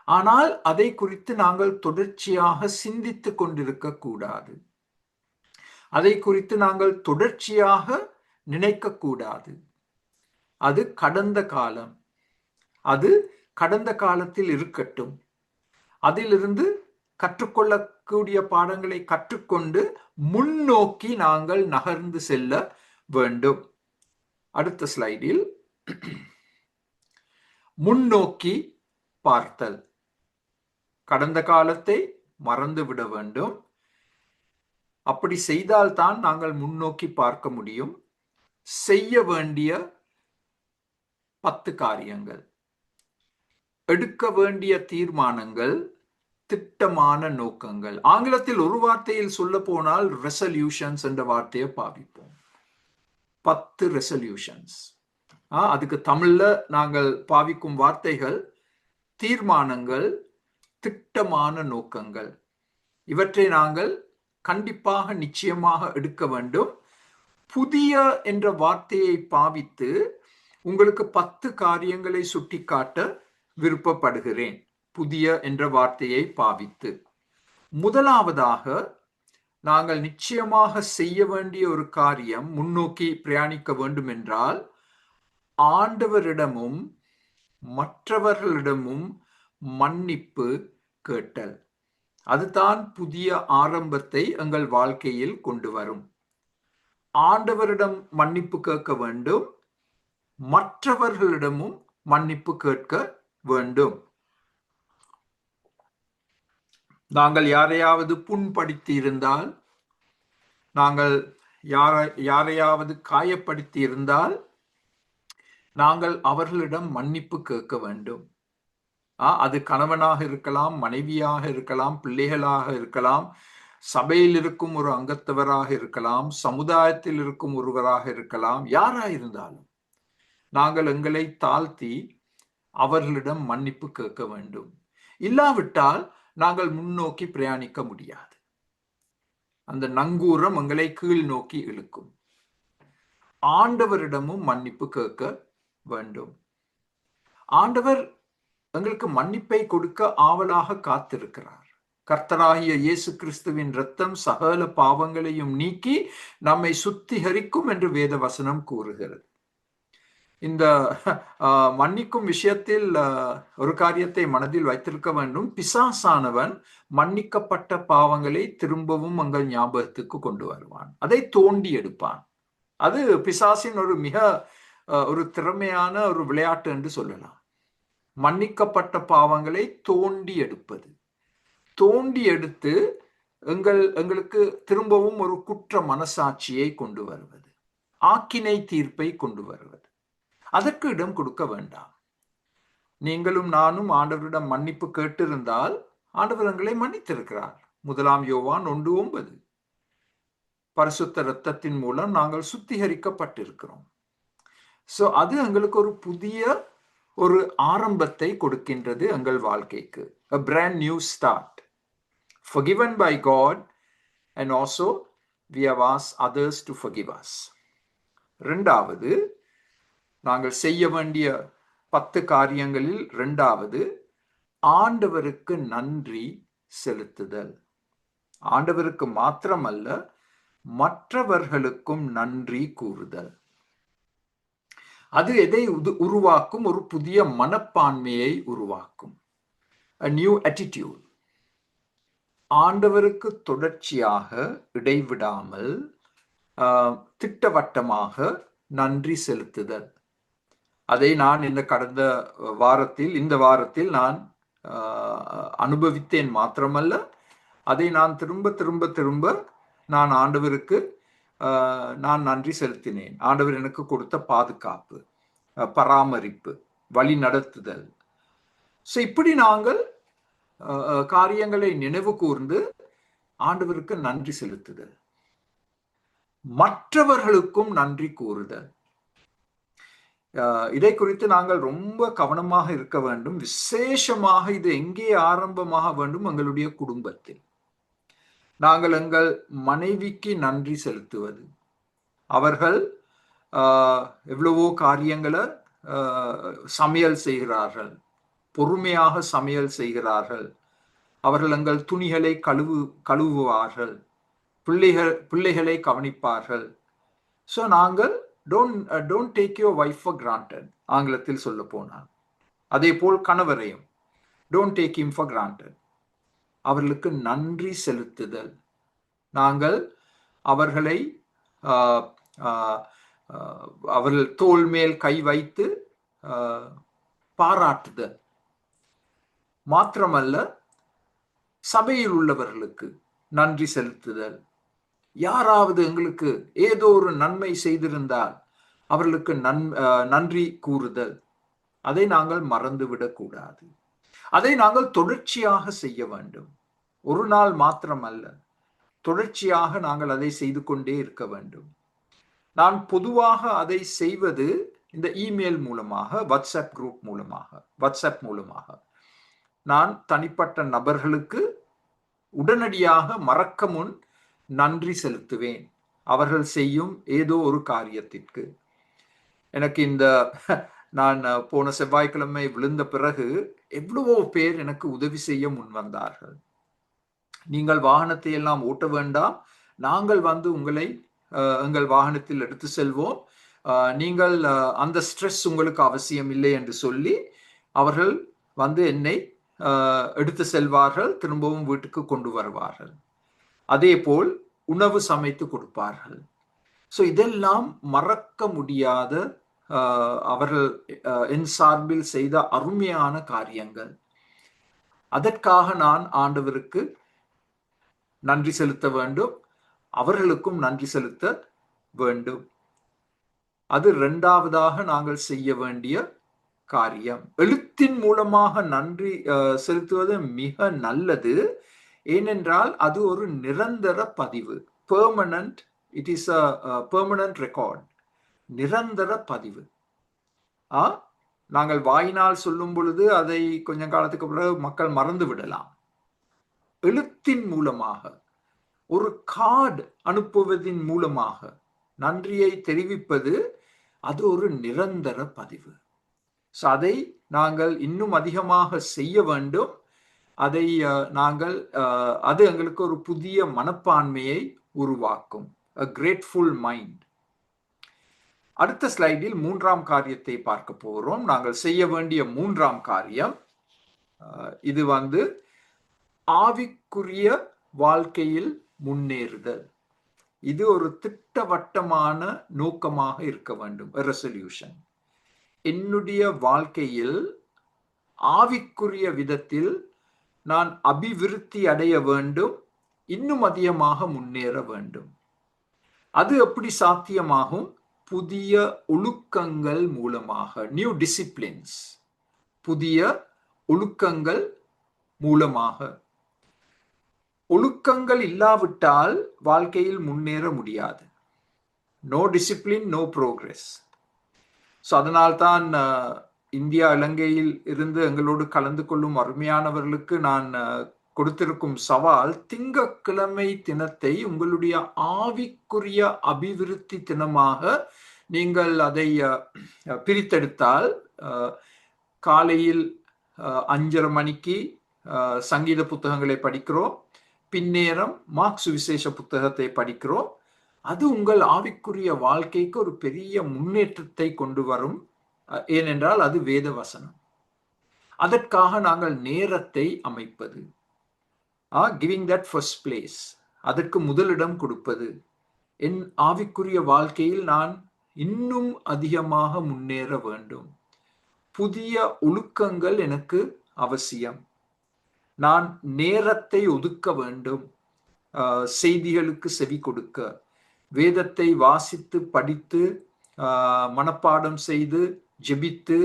ஆனால் அதை குறித்து நாங்கள் தொடர்ச்சியாக சிந்தித்துக் கொண்டிருக்க கூடாது. அதை குறித்து நாங்கள் தொடர்ச்சியாக நினைக்க கூடாது. அது கடந்த காலம், அது கடந்த காலத்தில் இருக்கட்டும். அதிலிருந்து கற்றுக்கொள்ளக்கூடிய பாடங்களை கற்றுக்கொண்டு முன்னோக்கி நாங்கள் நகர்ந்து செல்ல வேண்டும். அடுத்த ஸ்லைடில் முன்னோக்கி பார்த்தல். கடந்த காலத்தை மறந்து விட வேண்டும். அப்படி செய்தால்தான் நாங்கள் முன்னோக்கி பார்க்க முடியும். செய்ய வேண்டிய 10 காரியங்கள், எடுக்க வேண்டிய தீர்மானங்கள், திட்டமான நோக்கங்கள். ஆங்கிலத்தில் ஒரு வார்த்தையில் சொல்ல போனால் ரெசல்யூஷன்ஸ் என்ற வார்த்தையை பாவிப்போம். 10 ரெசல்யூஷன்ஸ். அதுக்கு தமிழ்ல நாங்கள் பாவிக்கும் வார்த்தைகள் தீர்மானங்கள், திட்டமான நோக்கங்கள். இவற்றை நாங்கள் கண்டிப்பாக நிச்சயமாக எடுக்க வேண்டும். புதிய என்ற வார்த்தையை பாவித்து உங்களுக்கு 10 காரியங்களை சுட்டிக்காட்ட விருப்பப்படுகிறேன். புதிய என்ற வார்த்தையை பாவித்து, முதலாவதாக நாங்கள் நிச்சயமாக செய்ய வேண்டிய ஒரு காரியம், முன்னோக்கி பிரயாணிக்க வேண்டும் என்றால், ஆண்டவரிடமும் மற்றவர்களிடமும் மன்னிப்பு கேட்டல். அதுதான் புதிய ஆரம்பத்தை எங்கள் வாழ்க்கையில் கொண்டு வரும். ஆண்டவரிடம் மன்னிப்பு கேட்க வேண்டும், மற்றவர்களிடமும் மன்னிப்பு கேட்க வேண்டும். நாங்கள் யாரையாவது புண்படுத்தி இருந்தால், நாங்கள் யாரையாவது காயப்படுத்தி இருந்தால், நாங்கள் அவர்களிடம் மன்னிப்பு கேட்க வேண்டும். அது கணவனாக இருக்கலாம், மனைவியாக இருக்கலாம், பிள்ளைகளாக இருக்கலாம், சபையில் இருக்கும் ஒரு அங்கத்தவராக இருக்கலாம், சமுதாயத்தில் இருக்கும் ஒருவராக இருக்கலாம், யாராயிருந்தாலும் நாங்கள் எங்களை தாழ்த்தி அவர்களிடம் மன்னிப்பு கேட்க வேண்டும். இல்லாவிட்டால் நாங்கள் முன்னோக்கி பிரயாணிக்க முடியாது. அந்த நங்கூரம் எங்களை கீழ் நோக்கி இழுக்கும். ஆண்டவரிடமும் மன்னிப்பு கேட்க வேண்டும். ஆண்டவர் எங்களுக்கு மன்னிப்பை கொடுக்க ஆவலாக காத்திருக்கிறார். கர்த்தராகிய இயேசு கிறிஸ்துவின் இரத்தம் சகல பாவங்களையும் நீக்கி நம்மை சுத்திகரிக்கும் என்று வேத வசனம் கூறுகிறது. இந்த மன்னிக்கும் விஷயத்தில் ஒரு காரியத்தை மனதில் வைத்திருக்க வேண்டும். பிசாசானவன் மன்னிக்கப்பட்ட பாவங்களை திரும்பவும் எங்கள் ஞாபகத்துக்கு கொண்டு வருவான், அதை தோண்டி எடுப்பான். அது பிசாசின் ஒரு மிக ஒரு திறமையான ஒரு விளையாட்டு என்று சொல்லலாம். மன்னிக்கப்பட்ட பாவங்களை தோண்டி எடுப்பது, தோண்டி எடுத்து எங்களுக்கு திரும்பவும் ஒரு குற்ற மனசாட்சியை கொண்டு வருவது, ஆக்கினை தீர்ப்பை கொண்டு வருவது. அதற்கு இடம் கொடுக்க வேண்டாம். நீங்களும் நானும் ஆண்டவரிடம் மன்னிப்பு கேட்டிருந்தால் ஆண்டவர் எங்களை மன்னித்திருக்கிறார். 1 யோவான் 1:9. பரிசுத்த இரத்தத்தின் மூலம் நாங்கள் சுத்திகரிக்கப்பட்டிருக்கிறோம். சோ அது எங்களுக்கு ஒரு புதிய ஒரு ஆரம்பத்தை கொடுக்கின்றது எங்கள் வாழ்க்கைக்கு. A brand new start. Forgiven by God and also we have asked others to forgive us. இரண்டாவது, நாங்கள் செய்ய வேண்டிய 10 காரியங்களில் இரண்டாவது, ஆண்டவருக்கு நன்றி செலுத்துதல். ஆண்டவருக்கு மாத்திரமல்ல, மற்றவர்களுக்கும் நன்றி கூறுதல். அது எதை உருவாக்கும்? ஒரு புதிய மனப்பான்மையை உருவாக்கும். A new attitude. ஆண்டவருக்கு தொடர்ச்சியாக இடைவிடாமல் திட்டவட்டமாக நன்றி செலுத்துதல். அதை நான் இந்த வாரத்தில் நான் அனுபவித்தேன் மாத்திரமல்ல, அதை நான் திரும்ப நான் ஆண்டவருக்கு நான் நன்றி செலுத்தினேன். ஆண்டவர் எனக்கு கொடுத்த பாதுகாப்பு, பராமரிப்பு, வழி நடத்துதல். சோ இப்படி நாங்கள் காரியங்களை நினைவு கூர்ந்து ஆண்டவருக்கு நன்றி செலுத்துதல், மற்றவர்களுக்கும் நன்றி கூறுதல். இதை குறித்து நாங்கள் ரொம்ப கவனமாக இருக்க வேண்டும். விசேஷமாக இது எங்கே ஆரம்பமாக வேண்டும்? எங்களுடைய குடும்பத்தில். நாங்கள் எங்கள் மனைவிக்கு நன்றி செலுத்துவது. அவர்கள் எவ்வளவோ காரியங்களை சமையல் செய்கிறார்கள், பொறுமையாக சமையல் செய்கிறார்கள். அவர்கள் எங்கள் துணிகளை கழுவுவார்கள், பிள்ளைகளை கவனிப்பார்கள். ஸோ நாங்கள் don't take your wife for granted, ஆங்கிலத்தில் சொல்ல போனால். அதே போல் கணவரையும் don't take him for granted. அவர்களுக்கு நன்றி செலுத்துதல். நாங்கள் அவர்களை அவர்கள் தோள் மேல் கை வைத்து பாராட்டுதல். மாத்திரமல்ல, சபையில் உள்ளவர்களுக்கு நன்றி செலுத்துதல். யாராவது எங்களுக்கு ஏதோ ஒரு நன்மை செய்திருந்தால் அவர்களுக்கு நன்றி கூறுதல். அதை நாங்கள் மறந்துவிடக் கூடாது. அதை நாங்கள் தொடர்ச்சியாக செய்ய வேண்டும். ஒரு நாள் மாத்திரமல்ல, தொடர்ச்சியாக நாங்கள் அதை செய்து கொண்டே இருக்க வேண்டும். நான் பொதுவாக அதை செய்வது இந்த இமெயில் மூலமாக, வாட்ஸ்அப் மூலமாக நான் தனிப்பட்ட நபர்களுக்கு உடனடியாக மறக்க முன் நன்றி செலுத்துவேன், அவர்கள் செய்யும் ஏதோ ஒரு காரியத்திற்கு. எனக்கு நான் போன செவ்வாய்க்கிழமை விழுந்த பிறகு எவ்வளவோ பேர் எனக்கு உதவி செய்ய முன் வந்தார்கள். நீங்கள் வாகனத்தை எல்லாம் ஓட்ட வேண்டாம், நாங்கள் உங்களை எங்கள் வாகனத்தில் எடுத்து செல்வோம், நீங்கள் அந்த ஸ்ட்ரெஸ் உங்களுக்கு அவசியம் இல்லை என்று சொல்லி அவர்கள் என்னை எடுத்து செல்வார்கள், திரும்பவும் வீட்டுக்கு கொண்டு வருவார்கள். அதே போல் உணவு சமைத்து கொடுப்பார்கள். ஸோ இதெல்லாம் மறக்க முடியாத அவர்கள் என் சார்பில் செய்த அருமையான காரியங்கள். அதற்காக நான் ஆண்டவருக்கு நன்றி செலுத்த வேண்டும், அவர்களுக்கும் நன்றி செலுத்த வேண்டும். அது இரண்டாவதாக நாங்கள் செய்ய வேண்டிய காரியம். எழுத்தின் மூலமாக நன்றி செலுத்துவது மிக நல்லது. ஏனென்றால் அது ஒரு நிரந்தர பதிவு, permanent. It is a permanent record, நிரந்தர பதிவு. நாங்கள் வாயினால் சொல்லும் பொழுது அதை கொஞ்சம் காலத்துக்கு பிறகு மக்கள் மறந்து விடலாம். எழுத்தின் மூலமாக, ஒரு கார்டு அனுப்புவதின் மூலமாக நன்றியை தெரிவிப்பது அது ஒரு நிரந்தர பதிவு. ஸோ அதை நாங்கள் இன்னும் அதிகமாக செய்ய வேண்டும். அதை நாங்கள் அது எங்களுக்கு ஒரு புதிய மனப்பான்மையை உருவாக்கும். A grateful mind. அடுத்த ஸ்லைடில் மூன்றாம் காரியத்தை பார்க்க போகிறோம். நாங்கள் செய்ய வேண்டிய மூன்றாம் காரியம் இது ஆவிக்குரிய வாழ்க்கையில் முன்னேறுதல். இது ஒரு திட்டவட்டமான நோக்கமாக இருக்க வேண்டும். ரெசல்யூஷன். என்னுடைய வாழ்க்கையில் ஆவிக்குரிய விதத்தில் நான் அபிவிருத்தி அடைய வேண்டும், இன்னும் அதிகமாக முன்னேற வேண்டும். அது எப்படி சாத்தியமாகும்? புதிய ஒழுக்கங்கள் மூலமாக, நியூ டிசிப்ளின்ஸ், புதிய ஒழுக்கங்கள் மூலமாக. ஒழுக்கங்கள் இல்லாவிட்டால் வாழ்க்கையில் முன்னேற முடியாது. No discipline, no progress. So அதனால்தான் இந்தியா இலங்கையில் இருந்து எங்களோடு கலந்து கொள்ளும் அருமையானவர்களுக்கு நான் கொடுத்திருக்கும் சவால், திங்கட்கிழமை தினத்தை உங்களுடைய ஆவிக்குரிய அபிவிருத்தி தினமாக நீங்கள் அதை பிரித்தெடுத்தால், காலையில் 5:30 மணிக்கு சங்கீத புத்தகங்களை படிக்கிறோம், பின்னேரம் மார்க்ஸ் விசேஷ புத்தகத்தை படிக்கிறோம். அது உங்கள் ஆவிக்குரிய வாழ்க்கைக்கு ஒரு பெரிய முன்னேற்றத்தை கொண்டு வரும். ஏனென்றால் அது வேத வசனம். அதற்காக நாங்கள் நேரத்தை அமைப்பது, கிவிங் தட் ஃபர்ஸ்ட் பிளேஸ், அதற்கு முதலிடம் கொடுப்பது. என் ஆவிக்குரிய வாழ்க்கையில் நான் இன்னும் அதிகமாக முன்னேற வேண்டும். புதிய ஒழுக்கங்கள் எனக்கு அவசியம். நான் நேரத்தை ஒதுக்க வேண்டும், செய்திகளுக்கு செவி கொடுக்க, வேதத்தை வாசித்து படித்து மனப்பாடம் செய்து ஜெபித்து,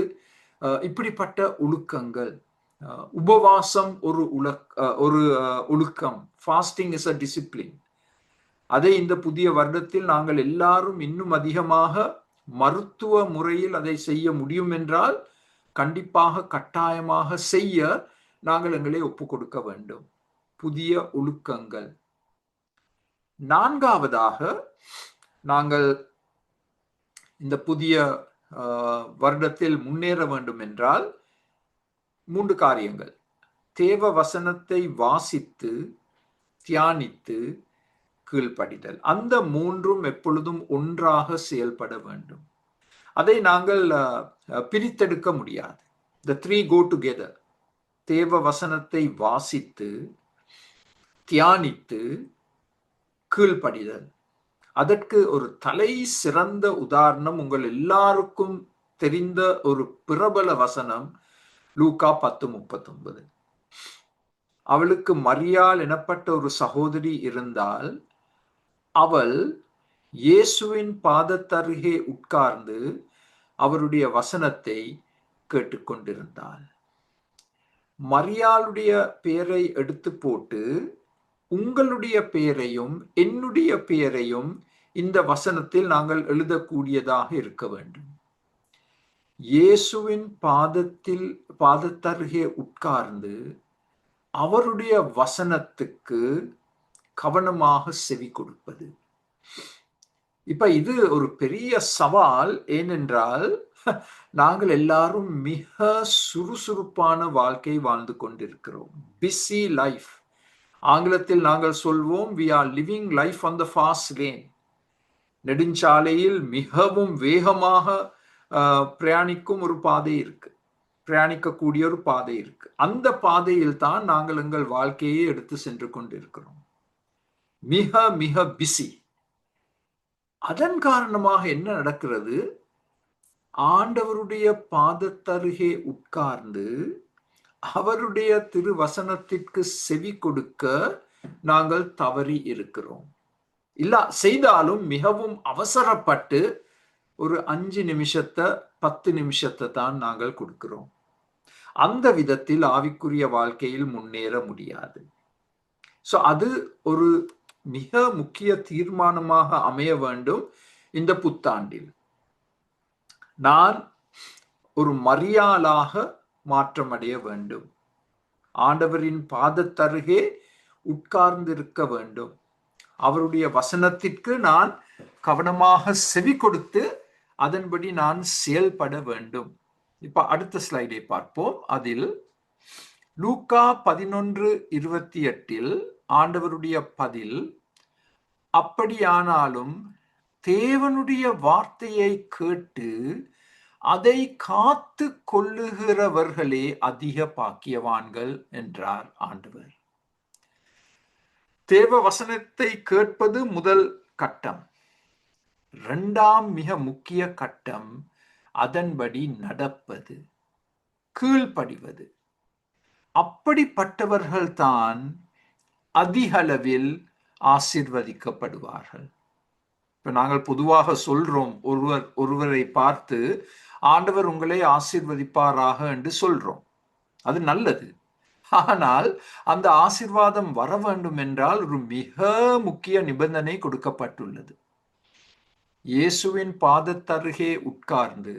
இப்படிப்பட்ட ஒழுக்கங்கள். உபவாசம் ஒரு ஒழுக்கம். Fasting is a discipline. அதை இந்த புதிய வருடத்தில் நாங்கள் எல்லாரும் இன்னும் அதிகமாக மருத்துவ முறையில் அதை செய்ய முடியும் என்றால் கண்டிப்பாக கட்டாயமாக செய்ய நாங்கள் எங்களை ஒப்புக் கொடுக்க வேண்டும். புதிய ஒழுக்கங்கள். நான்காவதாக, நாங்கள் இந்த புதிய வருடத்தில் முன்னேற வேண்டும் என்றால் 3 காரியங்கள். தேவ வசனத்தை வாசித்து தியானித்து கீழ்ப்படிதல். அந்த 3ம் எப்பொழுதும் ஒன்றாக செயல்பட வேண்டும். அதை நாங்கள் பிரித்தெடுக்க முடியாது. The 3 go together. தேவ வசனத்தை வாசித்து தியானித்து கீழ்ப்படிதல். அதற்கு ஒரு தலை சிறந்த உதாரணம், உங்கள் எல்லாருக்கும் தெரிந்த ஒரு பிரபல வசனம், லூக்கா 10:39. அவளுக்கு மரியாள் எனப்பட்ட ஒரு சகோதரி இருந்தால், அவள் இயேசுவின் பாதத்தருகே உட்கார்ந்து அவருடைய வசனத்தை கேட்டுக்கொண்டிருந்தாள். மரியாளுடைய பெயரை எடுத்து போட்டு உங்களுடைய பெயரையும் என்னுடைய பெயரையும் இந்த வசனத்தில் நாங்கள் எழுதக்கூடியதாக இருக்க வேண்டும். இயேசுவின் பாதத்தருகே உட்கார்ந்து அவருடைய வசனத்துக்கு கவனமாக செவி கொடுப்பது. இப்ப இது ஒரு பெரிய சவால். ஏனென்றால் நாங்கள் எல்லாரும் மிக சுறுசுறுப்பான வாழ்க்கை வாழ்ந்து கொண்டிருக்கிறோம். Busy life. ஆங்கிலத்தில் நாங்கள் சொல்வோம், we are living life on the fast lane. நெடுஞ்சாலையில் மிகவும் வேகமாக பிரயாணிக்கும் ஒரு பாதை இருக்கு. பிரயாணிக்கக்கூடிய ஒரு பாதை இருக்கு. அந்த பாதையில் தான் நாங்கள் எங்கள் வாழ்க்கையை எடுத்து சென்று கொண்டிருக்கிறோம். மிக மிக பிஸி. அதன் காரணமாக என்ன நடக்கிறது? ஆண்டவருடைய பாதத்தருகே உட்கார்ந்து அவருடைய திருவசனத்திற்கு செவி கொடுக்க நாங்கள் தவறி இருக்கிறோம். இல்ல செய்தாலும் மிகவும் அவசரப்பட்டு ஒரு 5 நிமிஷத்தை 10 நிமிஷத்தை தான் நாங்கள் கொடுக்கிறோம். அந்த விதத்தில் ஆவிக்குரிய வாழ்க்கையில் முன்னேற முடியாது. சோ அது ஒரு மிக முக்கிய தீர்மானமாக அமைய வேண்டும். இந்த புத்தாண்டில் நான் ஒரு மரியாளாக மாற்றமடைய வேண்டும். ஆண்டவரின் பாதத்தருகே உட்கார்ந்திருக்க வேண்டும். அவருடைய வசனத்திற்கு நான் கவனமாக செவி கொடுத்து அதன்படி நான் செயல்பட வேண்டும். இப்ப அடுத்த ஸ்லைடை பார்ப்போம். அதில் லூக்கா 11:28 ஆண்டவருடைய பதில், அப்படியானாலும் தேவனுடைய வார்த்தையை கேட்டு அதை காத்து கொள்ளுகிறவர்களே அதிக பாக்கியவான்கள் என்றார் ஆண்டவர். தேவ வசனத்தை கேட்பது முதல் கட்டம். இரண்டாம் மிக முக்கிய கட்டம் அதன்படி நடப்பது, கீழ்ப்படிவது. அப்படிப்பட்டவர்கள்தான் அதிக அளவில் ஆசீர்வதிக்கப்படுவார்கள். இப்ப நாங்கள் பொதுவாக சொல்றோம், ஒருவரை பார்த்து ஆண்டவர் உங்களை ஆசீர்வதிப்பாராக என்று சொல்றோம். அது நல்லது. ஆனால் அந்த ஆசீர்வாதம் வர வேண்டும் என்றால் ஒரு மிக முக்கிய நிபந்தனை கொடுக்கப்பட்டுள்ளது. இயேசுவின் பாதத்தருகே உட்கார்ந்து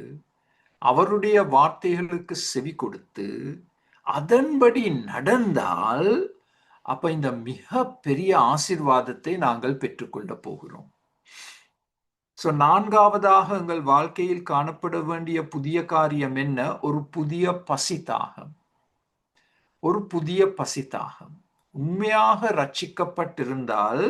அவருடைய வார்த்தைகளுக்கு செவி கொடுத்து அதன்படி நடந்தால் அப்ப இந்த மிக பெரிய ஆசீர்வாதத்தை நாங்கள் பெற்றுக்கொள்ள போகிறோம். நான்காவதாக எங்கள் வாழ்க்கையில் காணப்பட வேண்டிய புதிய காரியம் என்ன? ஒரு புதிய பசிதாகம். ஒரு புதிய பசிதாகம். உண்மையாக ரட்சிக்கப்பட்டிருந்தால்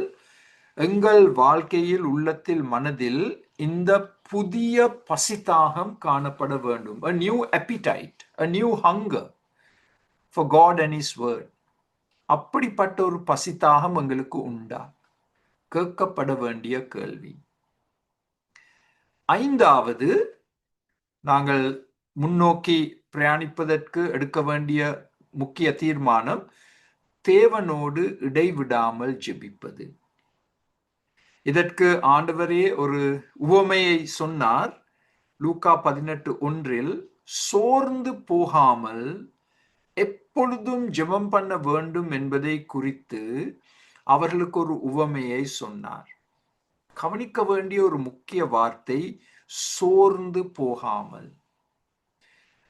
எங்கள் வாழ்க்கையில், உள்ளத்தில், மனதில் இந்த புதிய பசிதாகம் காணப்பட வேண்டும். A new appetite, a new hunger for God and His word. அப்படிப்பட்ட ஒரு பசிதாகம் எங்களுக்கு உண்டா? கேட்கப்பட வேண்டிய கேள்வி. ஐந்தாவது, நாங்கள் முன்னோக்கி பிரயாணிப்பதற்கு எடுக்க வேண்டிய முக்கிய தீர்மானம் தேவனோடு இடைவிடாமல் ஜெபிப்பது. இதற்கு ஆண்டவரே ஒரு உவமையை சொன்னார். லூக்கா 18:1 சோர்ந்து போகாமல் எப்பொழுதும் ஜெபம் பண்ண வேண்டும் என்பதை குறித்து அவர்களுக்கு ஒரு உவமையை சொன்னார். கவனிக்க வேண்டிய ஒரு முக்கிய வார்த்தை சோர்ந்து போகாமல்.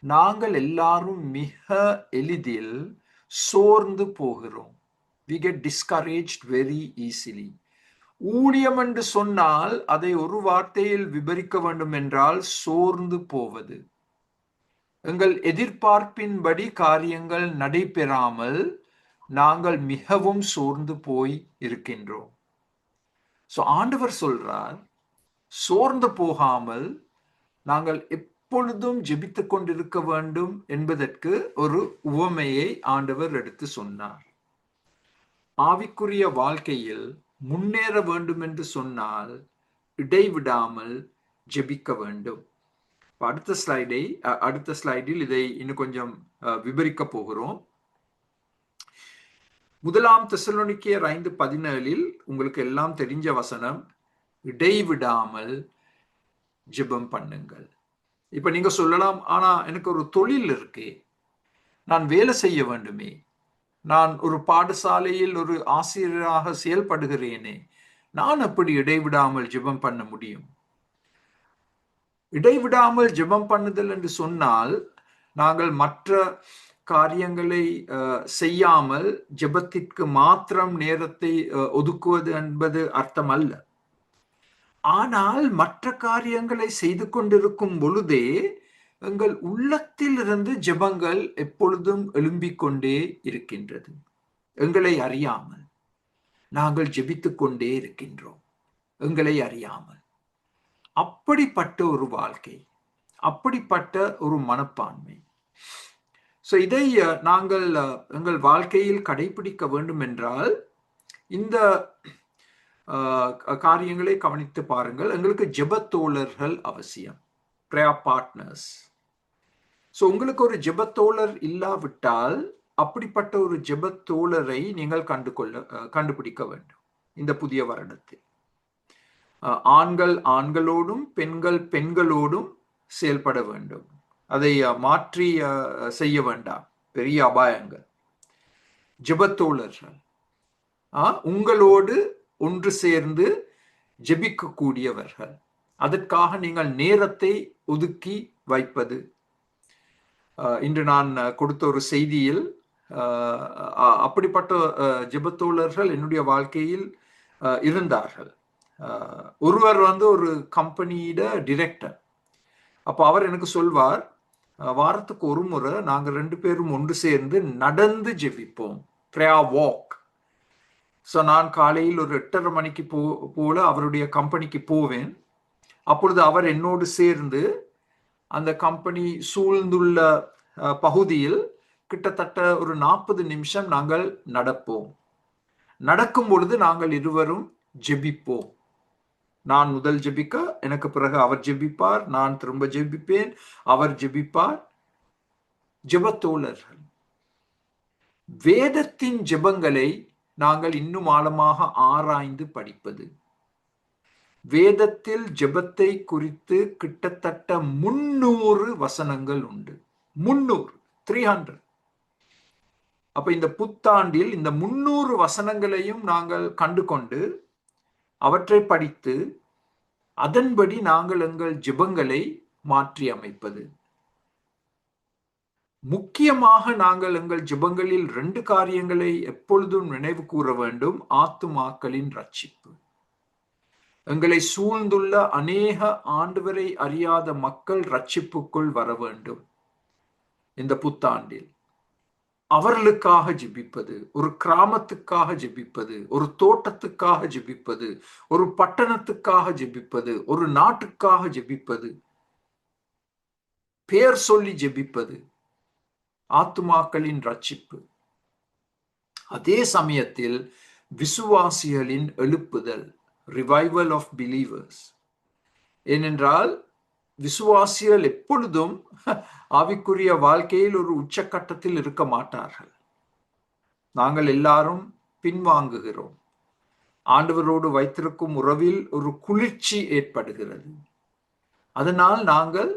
நாங்கள் எல்லாரும் மிக எளிதில் சோர்ந்து போகிறோம். We get discouraged very easily. ஊழியம் என்று சொன்னால் அதை ஒரு வார்த்தையில் விவரிக்க வேண்டும் என்றால் சோர்ந்து போவது. எங்கள் எதிர்பார்ப்பின்படி காரியங்கள் நடைபெறாமல் நாங்கள் மிகவும் சோர்ந்து போய் இருக்கின்றோம். ஆண்டவர் சொல்றார், சோர்ந்து போகாமல் நாங்கள் எப்பொழுதும் ஜெபித்துக் கொண்டிருக்க வேண்டும் என்பதற்கு ஒரு உவமையை ஆண்டவர் எடுத்து சொன்னார். ஆவிக்குரிய வாழ்க்கையில் முன்னேற வேண்டும் என்று சொன்னால் இடைவிடாமல் ஜெபிக்க வேண்டும். அடுத்த ஸ்லைடில் இதை இன்னும் கொஞ்சம் விவரிக்க போகிறோம். 1 தெசலோனிக்கேயர் 5:17 உங்களுக்கு எல்லாம் தெரிஞ்ச வசனம், இடைவிடாமல் ஜெபம் பண்ணுங்கள். இப்ப நீங்க சொல்லலாம், ஆனா எனக்கு ஒரு தொழில் இருக்கே, நான் வேலை செய்ய வேண்டுமே, நான் ஒரு பாடசாலையில் ஒரு ஆசிரியராக செயல்படுகிறேனே, நான் எப்படி இடைவிடாமல் ஜெபம் பண்ண முடியும்? இடைவிடாமல் ஜெபம் பண்ணுதல் என்று சொன்னால் நாங்கள் மற்ற காரியங்களை செய்யாமல் ஜெபத்திற்கு மாத்திரம் நேரத்தை ஒதுக்குவது என்பது அர்த்தம் அல்ல. ஆனால் மற்ற காரியங்களை செய்து கொண்டிருக்கும் பொழுதே எங்கள் உள்ளத்தில் இருந்து ஜெபங்கள் எப்பொழுதும் எழும்பிக் கொண்டே இருக்கின்றது. எங்களை அறியாமல் நாங்கள் ஜெபித்துக் கொண்டே இருக்கின்றோம், எங்களை அறியாமல். அப்படிப்பட்ட ஒரு வாழ்க்கை, அப்படிப்பட்ட ஒரு மனப்பான்மை, ஸோ இதை நாங்கள் எங்கள் வாழ்க்கையில் கடைபிடிக்க வேண்டும் என்றால் இந்த காரியங்களை கவனித்து பாருங்கள். எங்களுக்கு ஜெபத்தோழர்கள் அவசியம், பிரேயர் பார்ட்னர்ஸ். ஸோ உங்களுக்கு ஒரு ஜெபத்தோழர் இல்லாவிட்டால் அப்படிப்பட்ட ஒரு ஜெபத்தோழரை நீங்கள் கண்டுபிடிக்க வேண்டும். இந்த புதிய வருடத்தில் ஆண்கள் ஆண்களோடும் பெண்கள் பெண்களோடும் செயல்பட வேண்டும். அதை மாற்றி செய்ய வேண்டாம். பெரிய அபாயங்கள். ஜெபத்தோழர்கள் உங்களோடு ஒன்று சேர்ந்து ஜெபிக்கக்கூடியவர்கள். அதற்காக நீங்கள் நேரத்தை ஒதுக்கி வைப்பது. இன்று நான் கொடுத்த ஒரு செய்தியில் அப்படிப்பட்ட ஜெபத்தோழர்கள் என்னுடைய வாழ்க்கையில் இருந்தார்கள். ஒருவர் ஒரு கம்பெனியோட டிரெக்டர். அப்போ அவர் எனக்கு சொல்வார், வாரத்துக்கு ஒரு முறை நாங்கள் 2 பேரும் ஒன்று சேர்ந்து நடந்து ஜெபிப்போம், பிரேயர் வாக். ஸோ நான் காலையில் ஒரு 8:30 மணிக்கு போல அவருடைய கம்பெனிக்கு போவேன். அப்பொழுது அவர் என்னோடு சேர்ந்து அந்த கம்பெனி சூழ்ந்துள்ள பகுதியில் கிட்டத்தட்ட ஒரு 40 நிமிஷம் நாங்கள் நடப்போம். நடக்கும் பொழுது நாங்கள் இருவரும் ஜெபிப்போம். நான் முதல் ஜெபிக்க, எனக்கு பிறகு அவர் ஜெபிப்பார், நான் திரும்ப ஜெபிப்பேன், அவர் ஜெபிப்பார். ஜெபத்தோழர்கள். வேதத்தின் ஜெபங்களை நாங்கள் இன்னும் ஆழமாக ஆராய்ந்து படிப்பது. வேதத்தில் ஜெபத்தை குறித்து கிட்டத்தட்ட 300 வசனங்கள் உண்டு. 300. அப்ப இந்த புத்தாண்டில் இந்த 300 வசனங்களையும் நாங்கள் கண்டு கொண்டு அவற்றை படித்து அதன்படி நாங்கள் எங்கள் ஜெபங்களை மாற்றி அமைப்பது. முக்கியமாக நாங்கள் எங்கள் ஜெபங்களில் 2 காரியங்களை எப்பொழுதும் நினைவு கூற வேண்டும். ஆத்துமாக்களின் ரட்சிப்பு. எங்களை சூழ்ந்துள்ள அநேக ஆண்டவரை அறியாத மக்கள் ரட்சிப்புக்குள் வர வேண்டும். இந்த புத்தாண்டில் அவர்களுக்காக ஜெபிப்பது, ஒரு கிராமத்துக்காக ஜெபிப்பது, ஒரு தோட்டத்துக்காக ஜெபிப்பது, ஒரு பட்டணத்துக்காக ஜெபிப்பது, ஒரு நாட்டுக்காக ஜெபிப்பது, பெயர் சொல்லி ஜெபிப்பது, ஆத்துமாக்களின் ரட்சிப்பு. அதே சமயத்தில் விசுவாசிகளின் எழுப்புதல், ரிவைவல் ஆஃப் பிலீவர்ஸ். ஏனென்றால் விசுவாசிகள் எப்பொழுதும் ஆவிக்குரிய வாழ்க்கையில் ஒரு உச்சக்கட்டத்தில் இருக்க மாட்டார்கள். நாங்கள் எல்லாரும் பின்வாங்குகிறோம். ஆண்டவரோடு வைத்திருக்கும் உறவில் ஒரு குளிர்ச்சி ஏற்படுகிறது. அதனால் நாங்கள்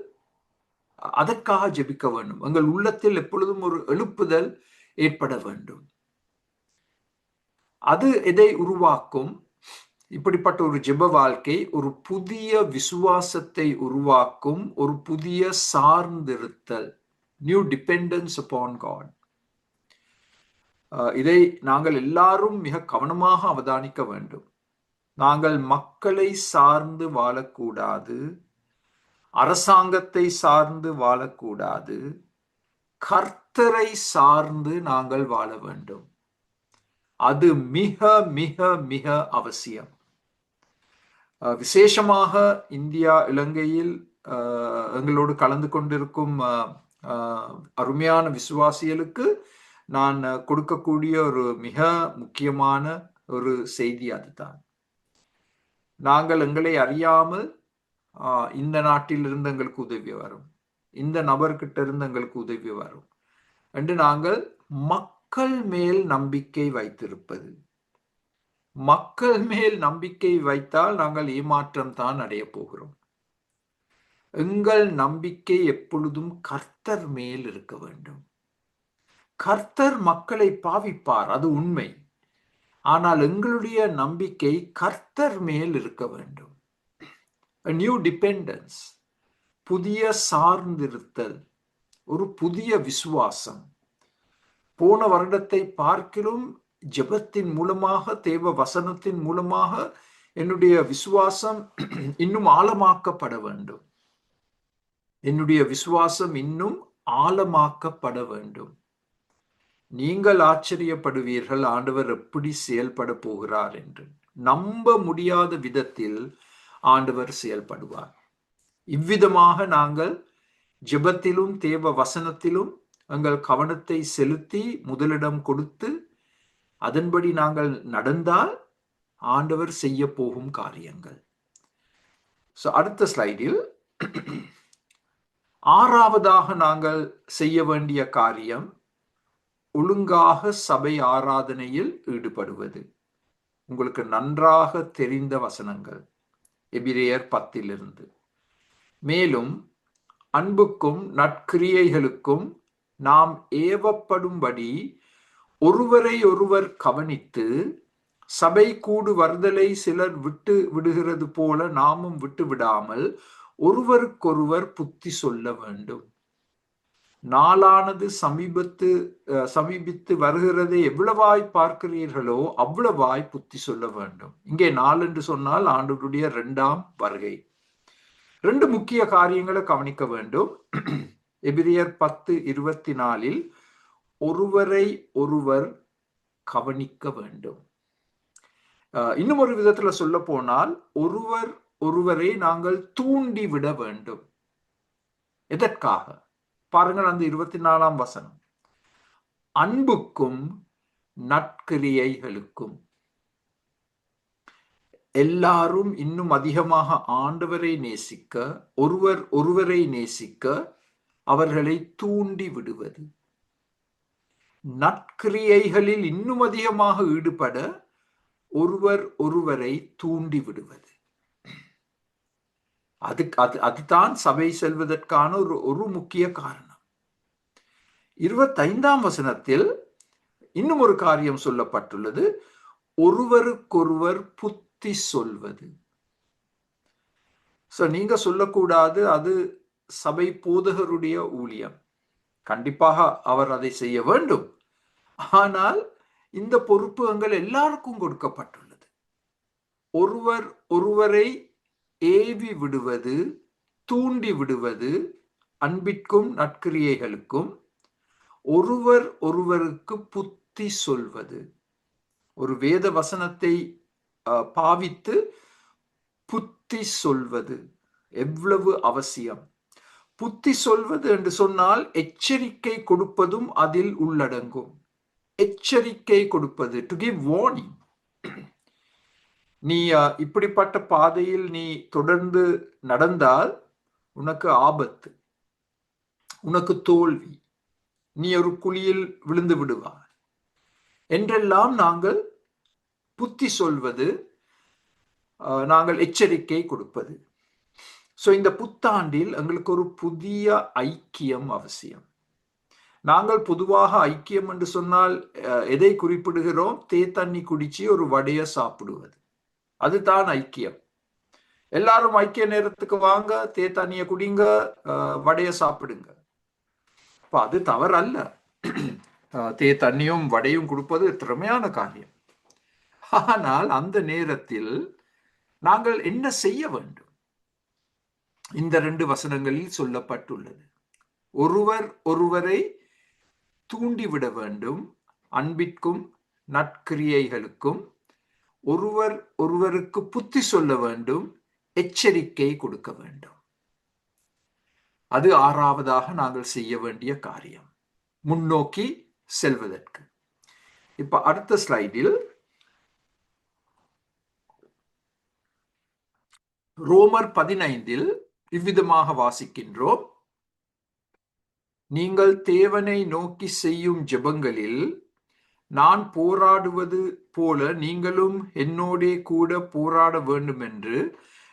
அதற்காக ஜெபிக்க வேண்டும். எங்கள் உள்ளத்தில் எப்பொழுதும் ஒரு எழுப்புதல் ஏற்பட வேண்டும். அது எதை உருவாக்கும்? இப்படிப்பட்ட ஒரு ஜெப வாழ்க்கை ஒரு புதிய விசுவாசத்தை உருவாக்கும், ஒரு புதிய சார்ந்திருத்தல், நியூ டிபெண்டன்ஸ் அப்பான் காட். இதை நாங்கள் எல்லாரும் மிக கவனமாக அவதானிக்க வேண்டும். நாங்கள் மக்களை சார்ந்து வாழக்கூடாது, அரசாங்கத்தை சார்ந்து வாழக்கூடாது, கர்த்தரை சார்ந்து நாங்கள் வாழ வேண்டும். அது மிக மிக மிக அவசியம். விசேஷமாக இந்தியா, இலங்கையில் எங்களோடு கலந்து கொண்டிருக்கும் அருமையான விசுவாசிகளுக்கு நான் கொடுக்கக்கூடிய ஒரு மிக முக்கியமான ஒரு செய்தி அதுதான். நாங்கள் எங்களை அறியாமல் இந்த நாட்டிலிருந்து எங்களுக்கு உதவி வரும், இந்த நபர்கிட்ட இருந்து எங்களுக்கு உதவி வரும் என்று நாங்கள் மக்கள் மேல் நம்பிக்கை வைத்திருப்பது. மக்கள் மேல் நம்பிக்கை வைத்தால் நாங்கள் ஏமாற்றம் தான் அடைய போகிறோம். எங்கள் நம்பிக்கை எப்பொழுதும் கர்த்தர் மேல் இருக்க வேண்டும். கர்த்தர் மக்களை பாவிப்பார், அது உண்மை. ஆனால் எங்களுடைய நம்பிக்கை கர்த்தர் மேல் இருக்க வேண்டும். A new dependence, புதிய சார்ந்திருத்தல், ஒரு புதிய விசுவாசம். போன வருடத்தை பார்க்கிலும் ஜெபத்தின் மூலமாக, தேவ வசனத்தின் மூலமாக என்னுடைய விசுவாசம் இன்னும் ஆழமாக்கப்பட வேண்டும். என்னுடைய விசுவாசம் இன்னும் ஆழமாக்கப்பட வேண்டும். நீங்கள் ஆச்சரியப்படுவீர்கள் ஆண்டவர் எப்படி செயல்பட போகிறார் என்று. நம்ப முடியாத விதத்தில் ஆண்டவர் செயல்படுவார். இவ்விதமாக நாங்கள் ஜெபத்திலும் தேவ வசனத்திலும் எங்கள் கவனத்தை செலுத்தி முதலிடம் கொடுத்து அதன்படி நாங்கள் நடந்தால் ஆண்டவர் செய்ய போகும் காரியங்கள். அடுத்த ஸ்லைடில் ஆறாவதாக நாங்கள் செய்ய வேண்டிய காரியம் ஒழுங்காக சபை ஆராதனையில் ஈடுபடுவது. உங்களுக்கு நன்றாக தெரிந்த வசனங்கள் எபிரேயர் 10 மேலும் அன்புக்கும் நற்கிரியைகளுக்கும் நாம் ஏவப்படும்படி ஒருவரை ஒருவர் கவனித்து சபை கூடு வருதலை சிலர் விட்டு விடுகிறது போல நாமும் விட்டு விடாமல் ஒருவருக்கொருவர் புத்தி சொல்ல வேண்டும். நாளானது சமீபித்து வருகிறதை எவ்வளவாய் பார்க்கிறீர்களோ அவ்வளவாய் புத்தி சொல்ல வேண்டும். இங்கே நாள் என்று சொன்னால் ஆண்டவருடைய 2ஆம் வருகை. 2 முக்கிய காரியங்களை கவனிக்க வேண்டும். எபிரேயர் 10:24 ஒருவரை ஒருவர் கவனிக்க வேண்டும். இன்னும் ஒரு விதத்துல சொல்ல போனால் ஒருவரை நாங்கள் தூண்டி விட வேண்டும். எதற்காக? பாருங்கள் அந்த 24ஆம் வசனம். அன்புக்கும் நற்கிரியைகளுக்கும். எல்லாரும் இன்னும் அதிகமாக ஆண்டவரை நேசிக்க, ஒருவரை நேசிக்க அவர்களை தூண்டி விடுவது. நற்கிரியைகளில் இன்னும் அதிகமாக ஈடுபட ஒருவரை தூண்டி விடுவது. அதுதான் சபை செல்வதற்கான ஒரு முக்கிய காரணம். 25ஆம் வசனத்தில் இன்னும் ஒரு காரியம் சொல்லப்பட்டுள்ளது. ஒருவருக்கொருவர் புத்தி சொல்வது. நீங்க சொல்லக்கூடாது அது சபை போதகருடைய ஊழியம். கண்டிப்பாக அவர் அதை செய்ய வேண்டும். ஆனால் இந்த பொறுப்பு எங்கள் எல்லாருக்கும் கொடுக்கப்பட்டுள்ளது. ஒருவரை ஏவி விடுவது, தூண்டி விடுவது அன்பிற்கும் நற்கிரியைகளுக்கும், ஒருவருக்கு புத்தி சொல்வது. ஒரு வேத வசனத்தை பாவித்து புத்தி சொல்வது எவ்வளவு அவசியம். புத்தி சொல்வது என்று சொன்னால் எச்சரிக்கை கொடுப்பதும் அதில் உள்ளடங்கும். எச்சரிக்கை கொடுப்பது, டு கிவ் வார்னிங். நீ இப்படிப்பட்ட பாதையில் நீ தொடர்ந்து நடந்தால் உனக்கு ஆபத்து, உனக்கு தோல்வி, நீ ஒரு குழியில் விழுந்து விடுவாய் என்றெல்லாம் நாங்கள் புத்தி சொல்வது, நாங்கள் எச்சரிக்கை கொடுப்பது. இந்த புத்தாண்டில் எங்களுக்கு ஒரு புதிய ஐக்கியம் அவசியம். நாங்கள் பொதுவாக ஐக்கியம் என்று சொன்னால் எதை குறிப்பிடுகிறோம்? தண்ணி குடிச்சு ஒரு வடைய சாப்பிடுவது, அதுதான் ஐக்கியம். எல்லாரும் ஐக்கிய நேரத்துக்கு வாங்க, தண்ணிய குடிங்க, வடைய சாப்பிடுங்க. அது தவறல்ல. தண்ணியும் வடையும் கொடுப்பது திறமையான காரியம். ஆனால் அந்த நேரத்தில் நாங்கள் என்ன செய்ய வேண்டும்? இந்த 2 வசனங்களில் சொல்லப்பட்டுள்ளது. ஒருவரை தூண்டிவிட வேண்டும், அன்பிற்கும் நற்கிரியைகளுக்கும். ஒருவருக்கு புத்தி சொல்ல வேண்டும், எச்சரிக்கை கொடுக்க வேண்டும். அது 6ஆவதாக நாங்கள் செய்ய வேண்டிய காரியம், முன்னோக்கி செல்வதற்கு. இப்ப அடுத்த ஸ்லைடில் ரோமர் 15 இவ்விதமாக வாசிக்கின்றோம். நீங்கள் தேவனை நோக்கி செய்யும் ஜெபங்களில் நான் போராடுவது போல நீங்களும் என்னோடே கூட போராட வேண்டும் என்று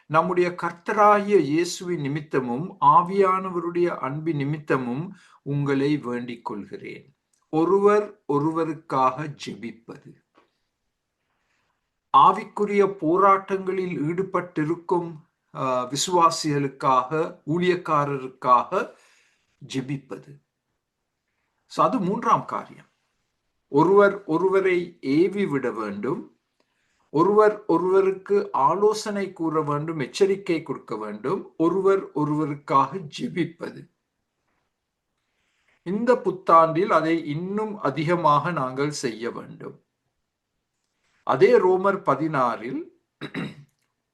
நம்முடைய கர்த்தராகிய இயேசுவின் நிமித்தமும் ஆவியானவருடைய அன்பின் நிமித்தமும் உங்களை வேண்டிக் கொள்கிறேன். ஒருவருக்காக ஜெபிப்பது. ஆவிக்குரிய போராட்டங்களில் ஈடுபட்டிருக்கும் விசுவாசிகளுக்காக, ஊழியக்காரருக்காக ஜெபிப்பது. அது 3ஆம் காரியம். ஒருவரை ஏவி விட வேண்டும், ஒருவருக்கு ஆலோசனை கூற வேண்டும், எச்சரிக்கை கொடுக்க வேண்டும், ஒருவருக்காக ஜெபிப்பது. இந்த புத்தாண்டில் அதை இன்னும் அதிகமாக நாங்கள் செய்ய வேண்டும். அதே ரோமர் 16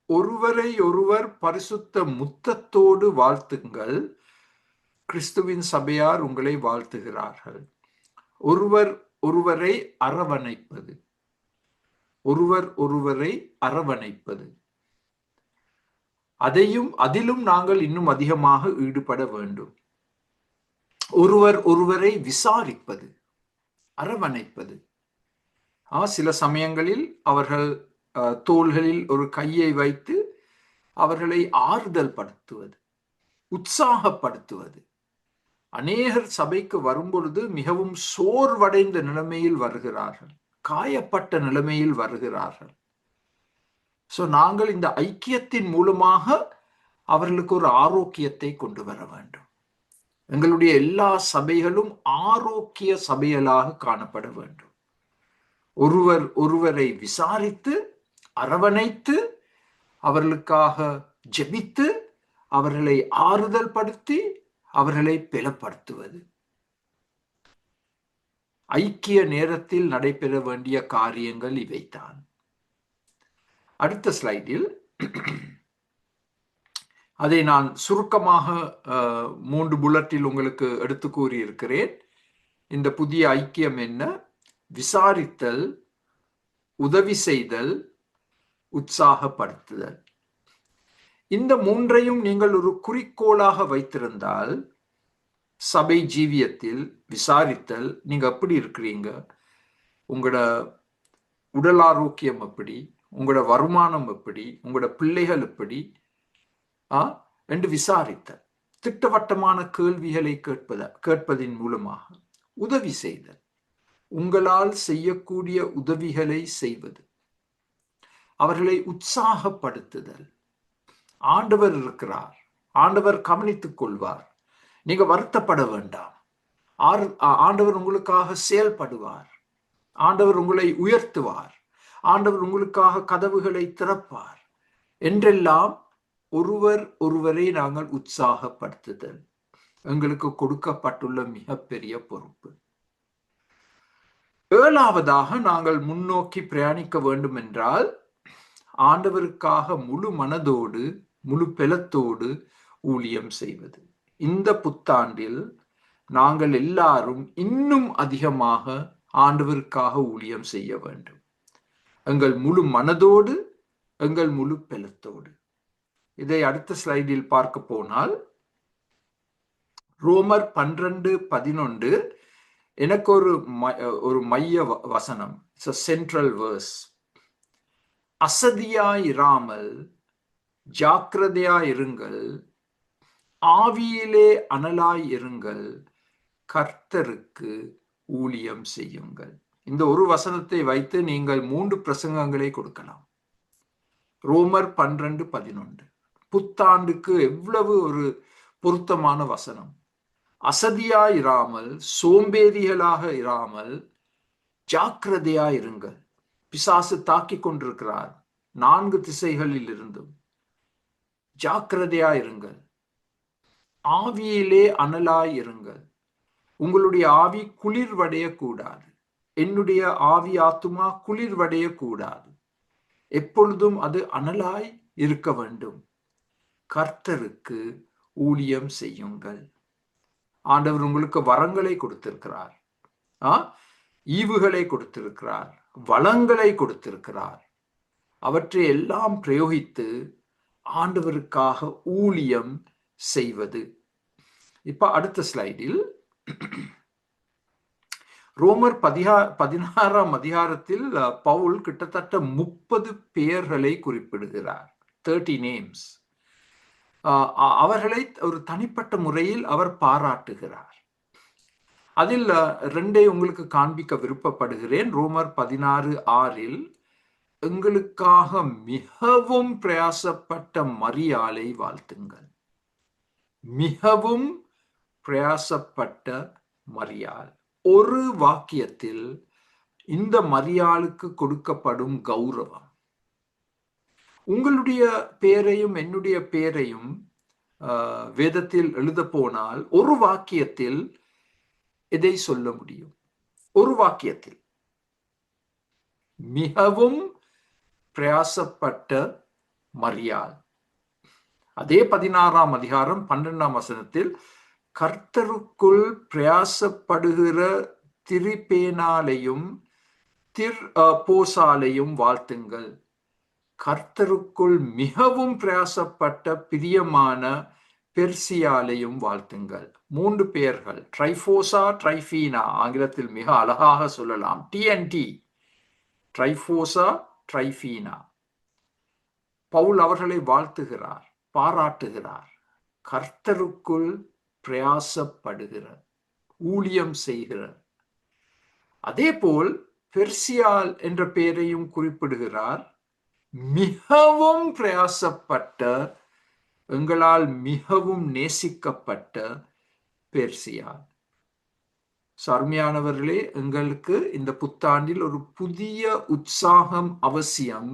ஒருவரை ஒருவர் பரிசுத்த முத்தத்தோடு வாழ்த்துங்கள், கிறிஸ்துவின் சபையார் உங்களை வாழ்த்துகிறார்கள். ஒருவர் ஒருவரை அரவணைப்பது, ஒருவர் ஒருவரை அரவணைப்பது, அதிலும் நாங்கள் இன்னும் அதிகமாக ஈடுபட வேண்டும். ஒருவர் ஒருவரை விசாரிப்பது, அரவணைப்பது. சில சமயங்களில் அவர்கள் தோள்களில் ஒரு கையை வைத்து அவர்களை ஆறுதல் படுத்துவது, உற்சாகப்படுத்துவது. அநேகர் சபைக்கு வரும்பொழுது மிகவும் சோர்வடைந்த நிலைமையில் வருகிறார்கள், காயப்பட்ட நிலைமையில் வருகிறார்கள். நாங்கள் இந்த ஐக்கியத்தின் மூலமாக அவர்களுக்கு ஒரு ஆரோக்கியத்தை கொண்டு வர வேண்டும். எங்களுடைய எல்லா சபைகளும் ஆரோக்கிய சபைகளாக காணப்பட வேண்டும். ஒருவர் ஒருவரை விசாரித்து அரவணைத்து அவர்களுக்காக ஜெபித்து அவர்களை ஆறுதல் படுத்தி அவர்களை பலப்படுத்துவது ஐக்கிய நேரத்தில் நடைபெற வேண்டிய காரியங்கள் இவைதான். அடுத்த ஸ்லைடில் அதை நான் சுருக்கமாக 3 புல்லட்டில் உங்களுக்கு எடுத்து கூறியிருக்கிறேன். இந்த புதிய ஐக்கியம் என்ன? விசாரித்தல், உதவி செய்தல், உற்சாகப்படுத்துதல். இந்த 3ஐயும் நீங்கள் ஒரு குறிக்கோளாக வைத்திருந்தால், சபை ஜீவியத்தில் விசாரித்தல், நீங்க எப்படி இருக்கிறீங்க, உங்களோட உடல் ஆரோக்கியம் எப்படி, உங்களோட வருமானம் எப்படி, உங்களோட பிள்ளைகள் எப்படி என்று விசாரித்தல், திட்டவட்டமான கேள்விகளை கேட்பதின் மூலமாக உதவி செய்தல், உங்களால் செய்யக்கூடிய உதவிகளை செய்வது, அவர்களை உற்சாகப்படுத்துதல். ஆண்டவர் இருக்கிறார், ஆண்டவர் கவனித்துக் கொள்வார், நீங்க வருத்தப்பட வேண்டாம், ஆண்டவர் உங்களுக்காக செயல்படுவார், ஆண்டவர் உங்களை உயர்த்துவார், ஆண்டவர் உங்களுக்காக கதவுகளை திறப்பார் என்றெல்லாம் ஒருவர் ஒருவரை நாங்கள் உற்சாகப்படுத்துதல் எங்களுக்கு கொடுக்கப்பட்டுள்ள மிகப்பெரிய பொறுப்பு. 7வதாக நாங்கள் முன்னோக்கி பிரயாணிக்க வேண்டும் என்றால், ஆண்டவருக்காக முழு மனதோடு முழு பெலத்தோடு ஊழியம் செய்வது. இந்த புத்தாண்டில் நாங்கள் எல்லாரும் இன்னும் அதிகமாக ஆண்டவருக்காக ஊழியம் செய்ய வேண்டும். எங்கள் முழு மனதோடு, எங்கள் முழு பெலத்தோடு. இதை அடுத்த ஸ்லைடில் பார்க்க போனால், ரோமர் 12:11 எனக்கு ஒரு மைய வசனம், சென்ட்ரல் வேர்ஸ். அசதியாயிராமல் ஜாக்கிரதையாயிருங்கள், ஆவியிலே அனலாய் இருங்கள், கர்த்தருக்கு ஊழியம் செய்யுங்கள். இந்த ஒரு வசனத்தை வைத்து நீங்கள் 3 பிரசங்கங்களை கொடுக்கலாம். ரோமர் 12:11 புத்தாண்டுக்கு எவ்வளவு ஒரு பொருத்தமான வசனம். அசதியாயிராமல், சோம்பேறிகளாக இராமல், ஜாக்கிரதையாயிருங்கள். பிசாசு தாக்கிக் கொண்டிருக்கிறார் 4 திசைகளில் இருந்தும். ஜாக்கிரதையாயிருங்கள், ஆவியிலே அனலாயிருங்கள். உங்களுடைய ஆவி குளிர்வடையக்கூடாது, என்னுடைய ஆவி ஆத்துமா குளிர்வடையக்கூடாது, எப்பொழுதும் அது அனலாய் இருக்க வேண்டும். கர்த்தருக்கு ஊழியம் செய்யுங்கள். ஆண்டவர் உங்களுக்கு வரங்களை கொடுத்திருக்கிறார், ஈவுகளை கொடுத்திருக்கிறார், வளங்களை கொடுத்திருக்கிறார். அவற்றை எல்லாம் பிரயோகித்து ஆண்டவருக்காக ஊழியம் செய்வது. இப்ப அடுத்த ஸ்லைடில் ரோமர் 16ஆம் அதிகாரத்தில் பவுல் கிட்டத்தட்ட 30 பெயர்களை குறிப்பிடுகிறார். 30 நேம்ஸ். அவர்களை ஒரு தனிப்பட்ட முறையில் அவர் பாராட்டுகிறார். அதில் 2ஐ உங்களுக்கு காண்பிக்க விருப்பப்படுகிறேன். ரோமர் 16:6 எங்களுக்காக மிகவும் பிரயாசப்பட்ட மரியாளை வாழ்த்துங்கள். மிகவும் பிரயாசப்பட்ட மரியாள். ஒரு வாக்கியத்தில் இந்த மரியாளுக்கு கொடுக்கப்படும் கௌரவம். உங்களுடைய பெயரையும் என்னுடைய பெயரையும் வேதத்தில் எழுத போனால் ஒரு வாக்கியத்தில் எதை சொல்ல முடியும்? ஒரு வாக்கியத்தில் மிகவும் பிரயாசப்பட்ட மரியாள். அதே 16ஆம் அதிகாரம் 12ஆம் வசனத்தில் கர்த்தருக்குள் பிரயாசப்படுகிற திரிபேனாலையும் போசாலையும் வாழ்த்துங்கள். கர்த்தருக்குள் மிகவும் பிரயாசப்பட்ட பிரியமான பெர்சியாலையும் வாழ்த்துங்கள். 3 பெயர்கள், ட்ரைபோசா, ட்ரைபீனா, ஆங்கிலத்தில் மிக அழகாக சொல்லலாம், TNT, ட்ரைபோசா, ட்ரைபீனா. பவுல் அவர்களை வாழ்த்துகிறார், பாராட்டுகிறார். கர்த்தருக்குள் பிரயாசப்படுகிற, ஊழியம் செய்கிற. அதே போல் பெர்சியால் என்ற பெயரையும் குறிப்பிடுகிறார். மிகவும் பிரயாசப்பட்ட, எங்களால் மிகவும் நேசிக்கப்பட்ட பெர்சியால். அருமையானவர்களே, எங்களுக்கு இந்த புத்தாண்டில் ஒரு புதிய உற்சாகம் அவசியம்.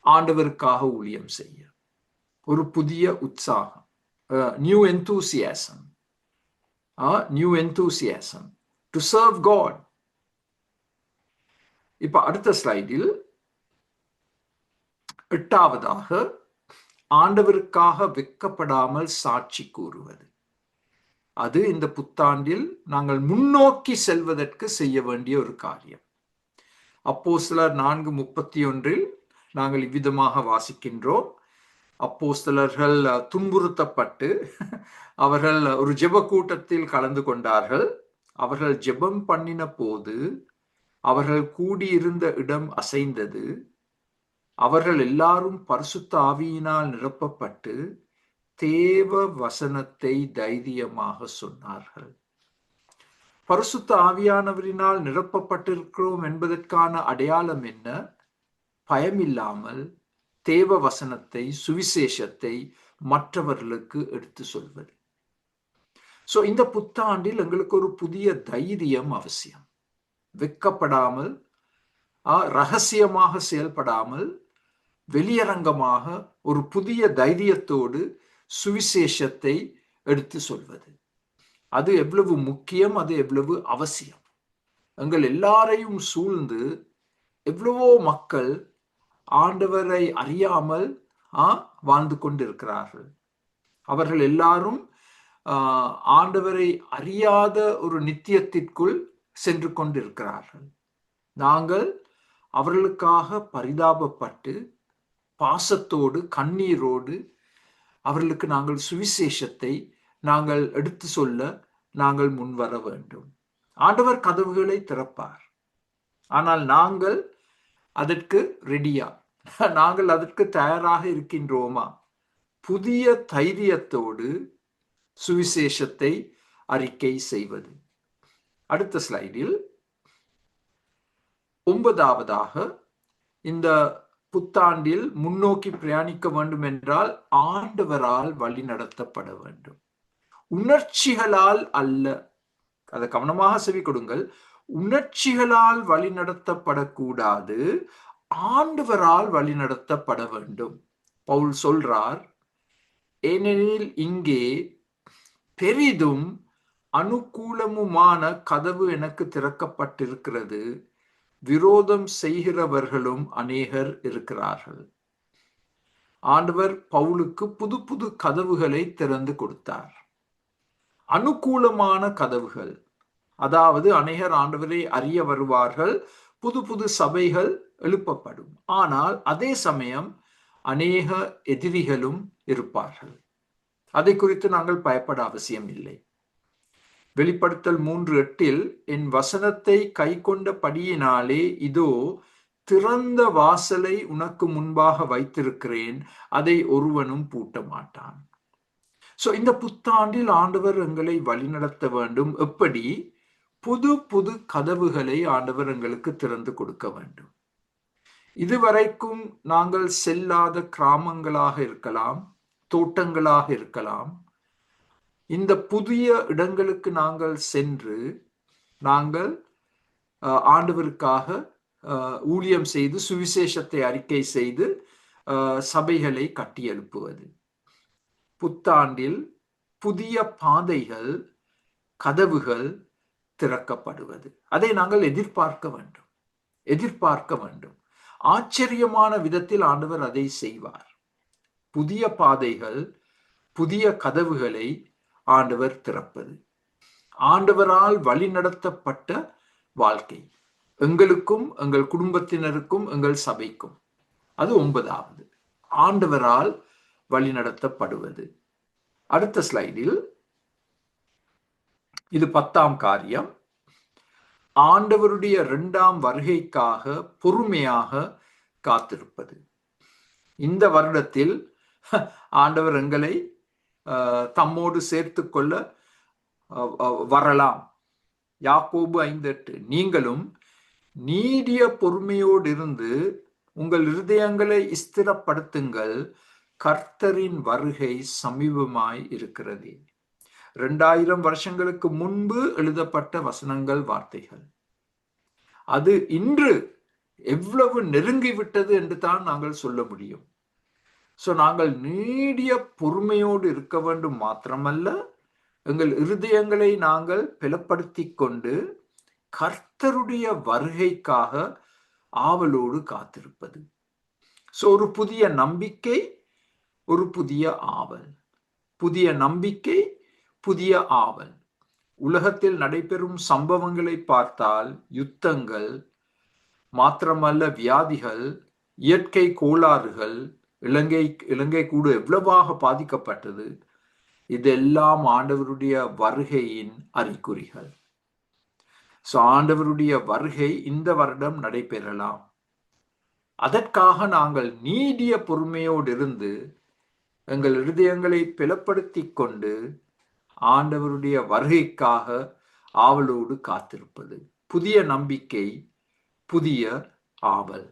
ஆண்டவருக்காக ஊழியம் செய்ய ஒரு புதிய உற்சாகம், new enthusiasm, new enthusiasm to serve God. இப்ப அடுத்த ஸ்லைடில் 8வதாக ஆண்டவருக்காக வெட்கப்படாமல் சாட்சி கூறுவது. அது இந்த புத்தாண்டில் நாங்கள் முன்னோக்கி செல்வதற்கு செய்ய வேண்டிய ஒரு காரியம். அப்போஸ்தலர் 4:31 நாங்கள் இவ்விதமாக வாசிக்கின்றோம். அப்போஸ்தலர்கள் துன்புறுத்தப்பட்டு அவர்கள் ஒரு ஜெப கூட்டத்தில் கலந்து கொண்டார்கள். அவர்கள் ஜெபம் பண்ணின போது அவர்கள் கூடியிருந்த இடம் அசைந்தது. அவர்கள் எல்லாரும் பரிசுத்த ஆவியினால் நிரப்பப்பட்டு தேவ வசனத்தை தைரியமாக சொன்னார்கள். பரிசுத்த ஆவியானவரினால் நிரப்பப்பட்டிருக்கிறோம் என்பதற்கான அடையாளம் என்ன? பயமில்லாமல் தேவ வசனத்தை, சுவிசேஷத்தை மற்றவர்களுக்கு எடுத்து சொல்வது. சோ இந்த புத்தாண்டில் எங்களுக்கு ஒரு புதிய தைரியம் அவசியம். வெட்கப்படாமல், ரகசியமாக செயல்படாமல், வெளியரங்கமாக ஒரு புதிய தைரியத்தோடு சுவிசேஷத்தை எடுத்து சொல்வது. அது எவ்வளவு முக்கியம், அது எவ்வளவு அவசியம். எங்கள் எல்லாரையும் சூழ்ந்து எவ்வளவோ மக்கள் ஆண்டவரை அறியாமல் வாழ்ந்து கொண்டிருக்கிறார்கள். அவர்கள் எல்லாரும் ஆண்டவரை அறியாத ஒரு நித்தியத்திற்குள் சென்று கொண்டிருக்கிறார்கள். நாங்கள் அவர்களுக்காக பரிதாபப்பட்டு பாசத்தோடு, கண்ணீரோடு அவர்களுக்கு நாங்கள் சுவிசேஷத்தை நாங்கள் எடுத்து சொல்ல நாங்கள் முன்வர வேண்டும். ஆண்டவர் கதவுகளை திறப்பார். ஆனால் நாங்கள் அதற்கு ரெடியா? நாங்கள் அதற்கு தயாராக இருக்கின்றோமா? புதிய தைரியத்தோடு சுவிசேஷத்தை அறிக்கை செய்வது. அடுத்த ஸ்லைடில் 9வதாக இந்த புத்தாண்டில் முன்னோக்கி பிரயாணிக்க வேண்டும் என்றால் ஆண்டவரால் வழி நடத்தப்பட வேண்டும். உணர்ச்சிகளால் அல்ல. அதை கவனமாக செவி கொடுங்கள். உணர்ச்சிகளால் வழி நடத்தப்படக்கூடாது, ஆண்டவரால் வழி நடத்தப்பட வேண்டும். பவுல் சொல்றார், ஏனெனில் இங்கே பெரிதும் அனுகூலமுமான கதவு எனக்கு திறக்கப்பட்டிருக்கிறது, விரோதம் செய்கிறவர்களும் அநேகர் இருக்கிறார்கள். ஆண்டவர் பவுலுக்கு புது புது கதவுகளை திறந்து கொடுத்தார். அனுகூலமான கதவுகள், அதாவது அநேகர் ஆண்டவரை அறிய வருவார்கள், புது புது சபைகள் எழுப்பப்படும். ஆனால் அதே சமயம் அநேக எதிரிகளும் இருப்பார்கள். அதை குறித்து நாங்கள் பயப்பட அவசியம் இல்லை. வெளிப்படுத்தல் 3:8 என் வசனத்தை கை கொண்டபடியினாலே இதோ திறந்த வாசலை உனக்கு முன்பாக வைத்திருக்கிறேன், அதை ஒருவனும் பூட்ட மாட்டான். சோ இந்த புத்தாண்டில் ஆண்டவர் எங்களை வழிநடத்த வேண்டும். எப்படி? புது புது கதவுகளை ஆண்டவர் எங்களுக்கு திறந்து கொடுக்க வேண்டும். இதுவரைக்கும் நாங்கள் செல்லாத கிராமங்களாக இருக்கலாம், தோட்டங்களாக இருக்கலாம். இந்த புதிய இடங்களுக்கு நாங்கள் சென்று நாங்கள் ஆண்டவருக்காக ஊழியம் செய்து சுவிசேஷத்தை அறிக்கை செய்து சபைகளை கட்டி எழுப்புவது. புத்தாண்டில் புதிய பாதைகள், கதவுகள் திறக்கப்படுவது, அதை நாங்கள் எதிர்பார்க்க வேண்டும். ஆச்சரியமான விதத்தில் ஆண்டவர் அதை செய்வார். புதிய பாதைகள், புதிய கதவுகளை ஆண்டவர் திறப்பது. ஆண்டவரால் வழிநடத்தப்பட்ட வாழ்க்கை எங்களுக்கும், எங்கள் குடும்பத்தினருக்கும், எங்கள் சபைக்கும். அது 9வது, ஆண்டவரால் வழிநடத்தப்படுவது. அடுத்த ஸ்லைடில் இது 10ஆம் காரியம், ஆண்டவருடைய 2ஆம் வருகைக்காக பொறுமையாக காத்திருப்பது. இந்த வருடத்தில் ஆண்டவர் எங்களை தம்மோடு சேர்த்து கொள்ள வரலாம். யாக்கோபு 5:8, நீங்களும் நீடிய பொறுமையோடு இருந்து உங்கள் இருதயங்களை ஸ்திரப்படுத்துங்கள், கர்த்தரின் வருகை சமீபமாய் இருக்கிறது. 2000 வருஷங்களுக்கு முன்பு எழுதப்பட்ட வசனங்கள், வார்த்தைகள். அது இன்று எவ்வளவு நெருங்கிவிட்டது என்று தான் நாங்கள் சொல்ல முடியும். நாங்கள் நீடிய பொறுமையோடு இருக்க வேண்டும் மாத்திரமல்ல, எங்கள் இருதயங்களை நாங்கள் பலப்படுத்தி கொண்டு கர்த்தருடைய வருகைக்காக ஆவலோடு காத்திருப்பது. ஒரு புதிய நம்பிக்கை, ஒரு புதிய ஆவல். புதிய நம்பிக்கை, புதிய ஆவல். உலகத்தில் நடைபெறும் சம்பவங்களை பார்த்தால் யுத்தங்கள் மாத்திரமல்ல, வியாதிகள், இயற்கை கோளாறுகள், இலங்கை கூட எவ்வளவாக பாதிக்கப்பட்டது. இதெல்லாம் ஆண்டவருடைய வருகையின் அறிகுறிகள். ஆண்டவருடைய வருகை இந்த வருடம் நடைபெறலாம். அதற்காக நாங்கள் நீடிய பொறுமையோடு இருந்து எங்கள் இருதயங்களை பலப்படுத்தி கொண்டு ஆண்டவருடைய வருகைக்காக ஆவலோடு காத்திருப்பது. புதிய நம்பிக்கை, புதிய ஆவல்.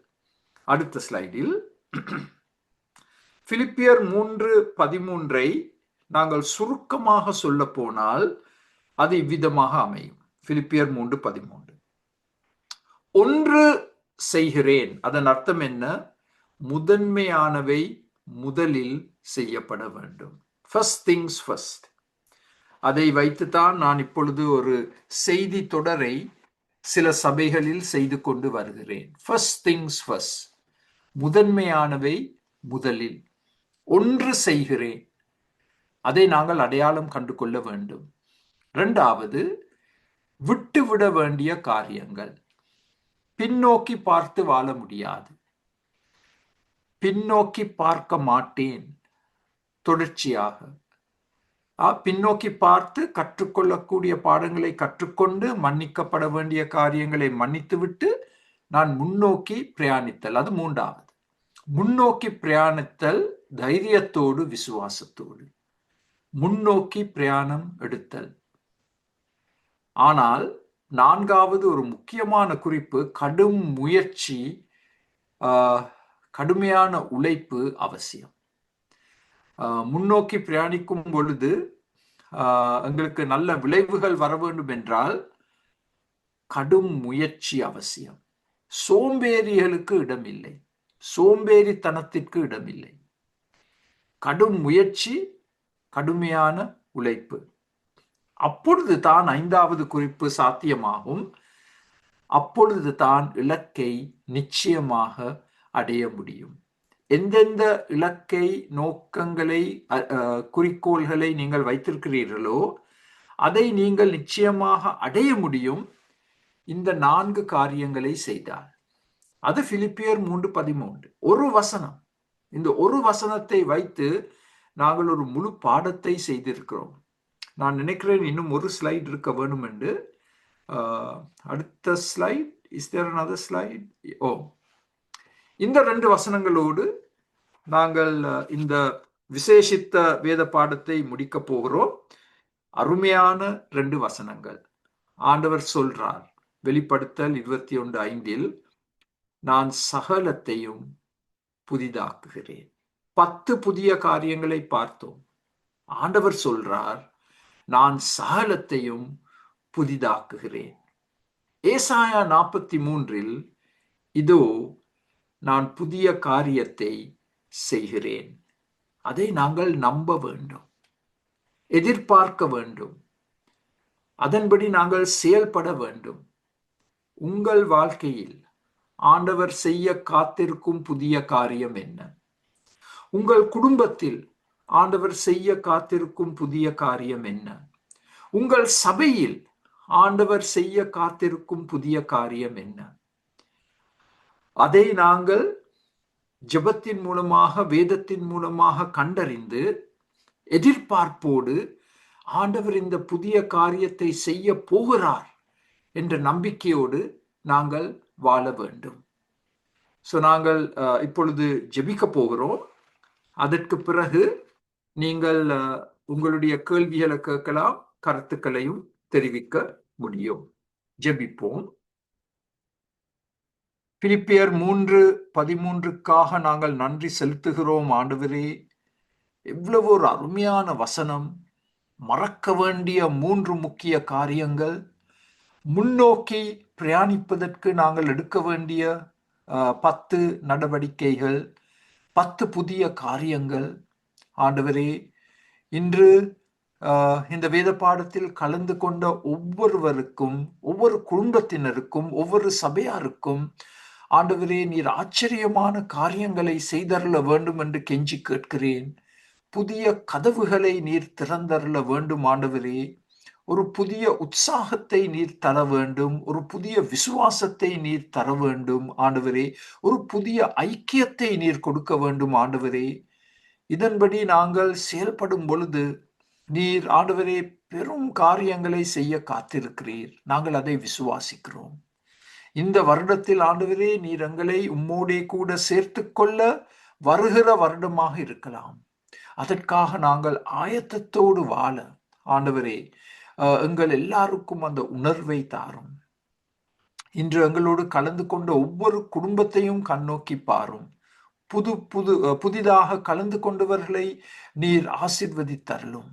அடுத்த ஸ்லைடில் பிலிப்பியர் 3:13 நாங்கள் சுருக்கமாக சொல்ல போனால் அது இவ்விதமாக அமையும். பிலிப்பியர் 3:13, ஒன்று செய்கிறேன். அதன் அர்த்தம் என்ன? முதன்மையானவை முதலில் செய்யப்பட வேண்டும். First things first. அதை வைத்துத்தான் நான் இப்பொழுது ஒரு செய்தி தொடரை சில சபைகளில் செய்து கொண்டு வருகிறேன். ஃபர்ஸ்ட் திங்ஸ் ஃபர்ஸ்ட், முதன்மையானவை முதலில். ஒன்று செய்கிறேன், அதை நாங்கள் அடையாளம் கண்டு கொள்ள வேண்டும். 2வது, விட்டுவிட வேண்டிய காரியங்கள். பின்னோக்கி பார்த்து வாழ முடியாது. பின்னோக்கி பார்க்க மாட்டேன். தொடர்ச்சியாக பின்னோக்கி பார்த்து கற்றுக்கொள்ளக்கூடிய பாடங்களை கற்றுக்கொண்டு மன்னிக்கப்பட வேண்டிய காரியங்களை மன்னித்துவிட்டு நான் முன்னோக்கி பிரயாணித்தல். அது 3வது. முன்னோக்கி பிரயாணித்தல் தைரியத்தோடு, விசுவாசத்தோடு முன்னோக்கி பிரயாணம் எடுத்தல். ஆனால் 4வது ஒரு முக்கியமான குறிப்பு, கடும் முயற்சி, கடுமையான உழைப்பு அவசியம். முன்னோக்கி பிரயாணிக்கும் பொழுது எங்களுக்கு நல்ல விளைவுகள் வர வேண்டும் என்றால் கடும் முயற்சி அவசியம். சோம்பேறிகளுக்கு இடமில்லை, சோம்பேறித்தனத்திற்கு இடமில்லை. கடும் முயற்சி, கடுமையான உழைப்பு. அப்பொழுது தான் 5வது குறிப்பு சாத்தியமாகும். அப்பொழுது தான் இலக்கை நிச்சயமாக அடைய முடியும். எந்தெந்த இலக்கை, நோக்கங்களை, குறிக்கோள்களை நீங்கள் வைத்திருக்கிறீர்களோ அதை நீங்கள் நிச்சயமாக அடைய முடியும் இந்த 4 காரியங்களை செய்தால். அது பிலிப்பியர் 3:13. ஒரு வசனம். இந்த ஒரு வசனத்தை வைத்து நாங்கள் ஒரு முழு பாடத்தை செய்திருக்கிறோம். நான் நினைக்கிறேன் இன்னும் ஒரு ஸ்லைட் இருக்க வேணும் என்று. அடுத்த slide, is there another slide? இந்த 2 வசனங்களோடு நாங்கள் இந்த விசேஷித்த வேத பாடத்தை முடிக்க போகிறோம். அருமையான 2 வசனங்கள். ஆண்டவர் சொல்றார், வெளிப்படுத்தல் 21:5, நான் சகலத்தையும் புதிதாக்குகிறேன். 10 புதிய காரியங்களை பார்த்தோம். ஆண்டவர் சொல்றார், நான் சகலத்தையும் புதிதாக்குகிறேன். ஏசாயா 43, இதோ நான் புதிய காரியத்தை செய்கிறேன். அதை நாங்கள் நம்ப வேண்டும், எதிர்பார்க்க வேண்டும், அதன்படி நாங்கள் செயல்பட வேண்டும். உங்கள் வாழ்க்கையில் ஆண்டவர் செய்ய காத்திருக்கும் புதிய காரியம் என்ன? உங்கள் குடும்பத்தில் ஆண்டவர் செய்ய காத்திருக்கும் புதிய காரியம் என்ன? உங்கள் சபையில் ஆண்டவர் செய்ய காத்திருக்கும் புதிய காரியம் என்ன? அதை நாங்கள் ஜெபத்தின் மூலமாக, வேதத்தின் மூலமாக கண்டறிந்து எதிர்பார்ப்போடு ஆண்டவர் இந்த புதிய காரியத்தை செய்ய போகிறார் என்ற நம்பிக்கையோடு நாங்கள் வாழ வேண்டும். ஸோ நாங்கள் இப்பொழுது ஜெபிக்க போகிறோம். அதற்கு பிறகு நீங்கள் உங்களுடைய கேள்விகளை கேட்கலாம், கருத்துக்களையும் தெரிவிக்க முடியும். ஜெபிப்போம். பிலிப்பியர் 3:13க்காக நாங்கள் நன்றி செலுத்துகிறோம். ஆண்டவரே, எவ்வளவு ஒரு அருமையான வசனம்! மறக்க வேண்டிய 3 முக்கிய காரியங்கள், முன்னோக்கி பிரயாணிப்பதற்கு நாங்கள் எடுக்க வேண்டிய 10 நடவடிக்கைகள், 10 புதிய காரியங்கள். ஆண்டவரே, இன்று இந்த வேத பாடத்தில் கலந்து கொண்ட ஒவ்வொருவருக்கும், ஒவ்வொரு குடும்பத்தினருக்கும், ஒவ்வொரு சபையாருக்கும் ஆண்டவரே, நீர் ஆச்சரியமான காரியங்களை செய்தருள வேண்டும் என்று கெஞ்சி கேட்கிறேன். புதிய கதவுகளை நீர் திறந்தருள வேண்டும் ஆண்டவரே. ஒரு புதிய உற்சாகத்தை நீர் தர வேண்டும். ஒரு புதிய விசுவாசத்தை நீர் தர வேண்டும் ஆண்டவரே. ஒரு புதிய ஐக்கியத்தை நீர் கொடுக்க வேண்டும் ஆண்டவரே. இதன்படி நாங்கள் செயல்படும் பொழுது நீர் ஆண்டவரே பெரும் காரியங்களை செய்ய காத்திருக்கிறீர். நாங்கள் அதை விசுவாசிக்கிறோம். இந்த வருடத்தில் ஆண்டவரே, நீர் எங்களை உம்மோடே கூட சேர்த்து கொள்ள வருகிற வருடமாக இருக்கலாம். அதற்காக நாங்கள் ஆயத்தத்தோடு வாழ ஆண்டவரே எங்கள் எல்லாருக்கும் அந்த உணர்வை தாரும். இன்று எங்களோடு கலந்து கொண்ட ஒவ்வொரு குடும்பத்தையும் கண்ணோக்கி பாரும். புதிதாக கலந்து கொண்டவர்களை நீர் ஆசீர்வதித்தருளும்.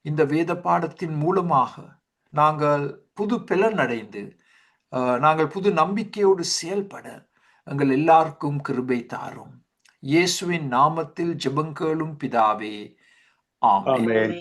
இந்த வேத பாடத்தின் மூலமாக நாங்கள் புது பலன் அடைந்து நாங்கள் புது நம்பிக்கையோடு செயல்பட எங்கள் எல்லாருக்கும் கிருபை தாரும். இயேசுவின் நாமத்தில் ஜெபங்கேளும் பிதாவே, ஆமென்.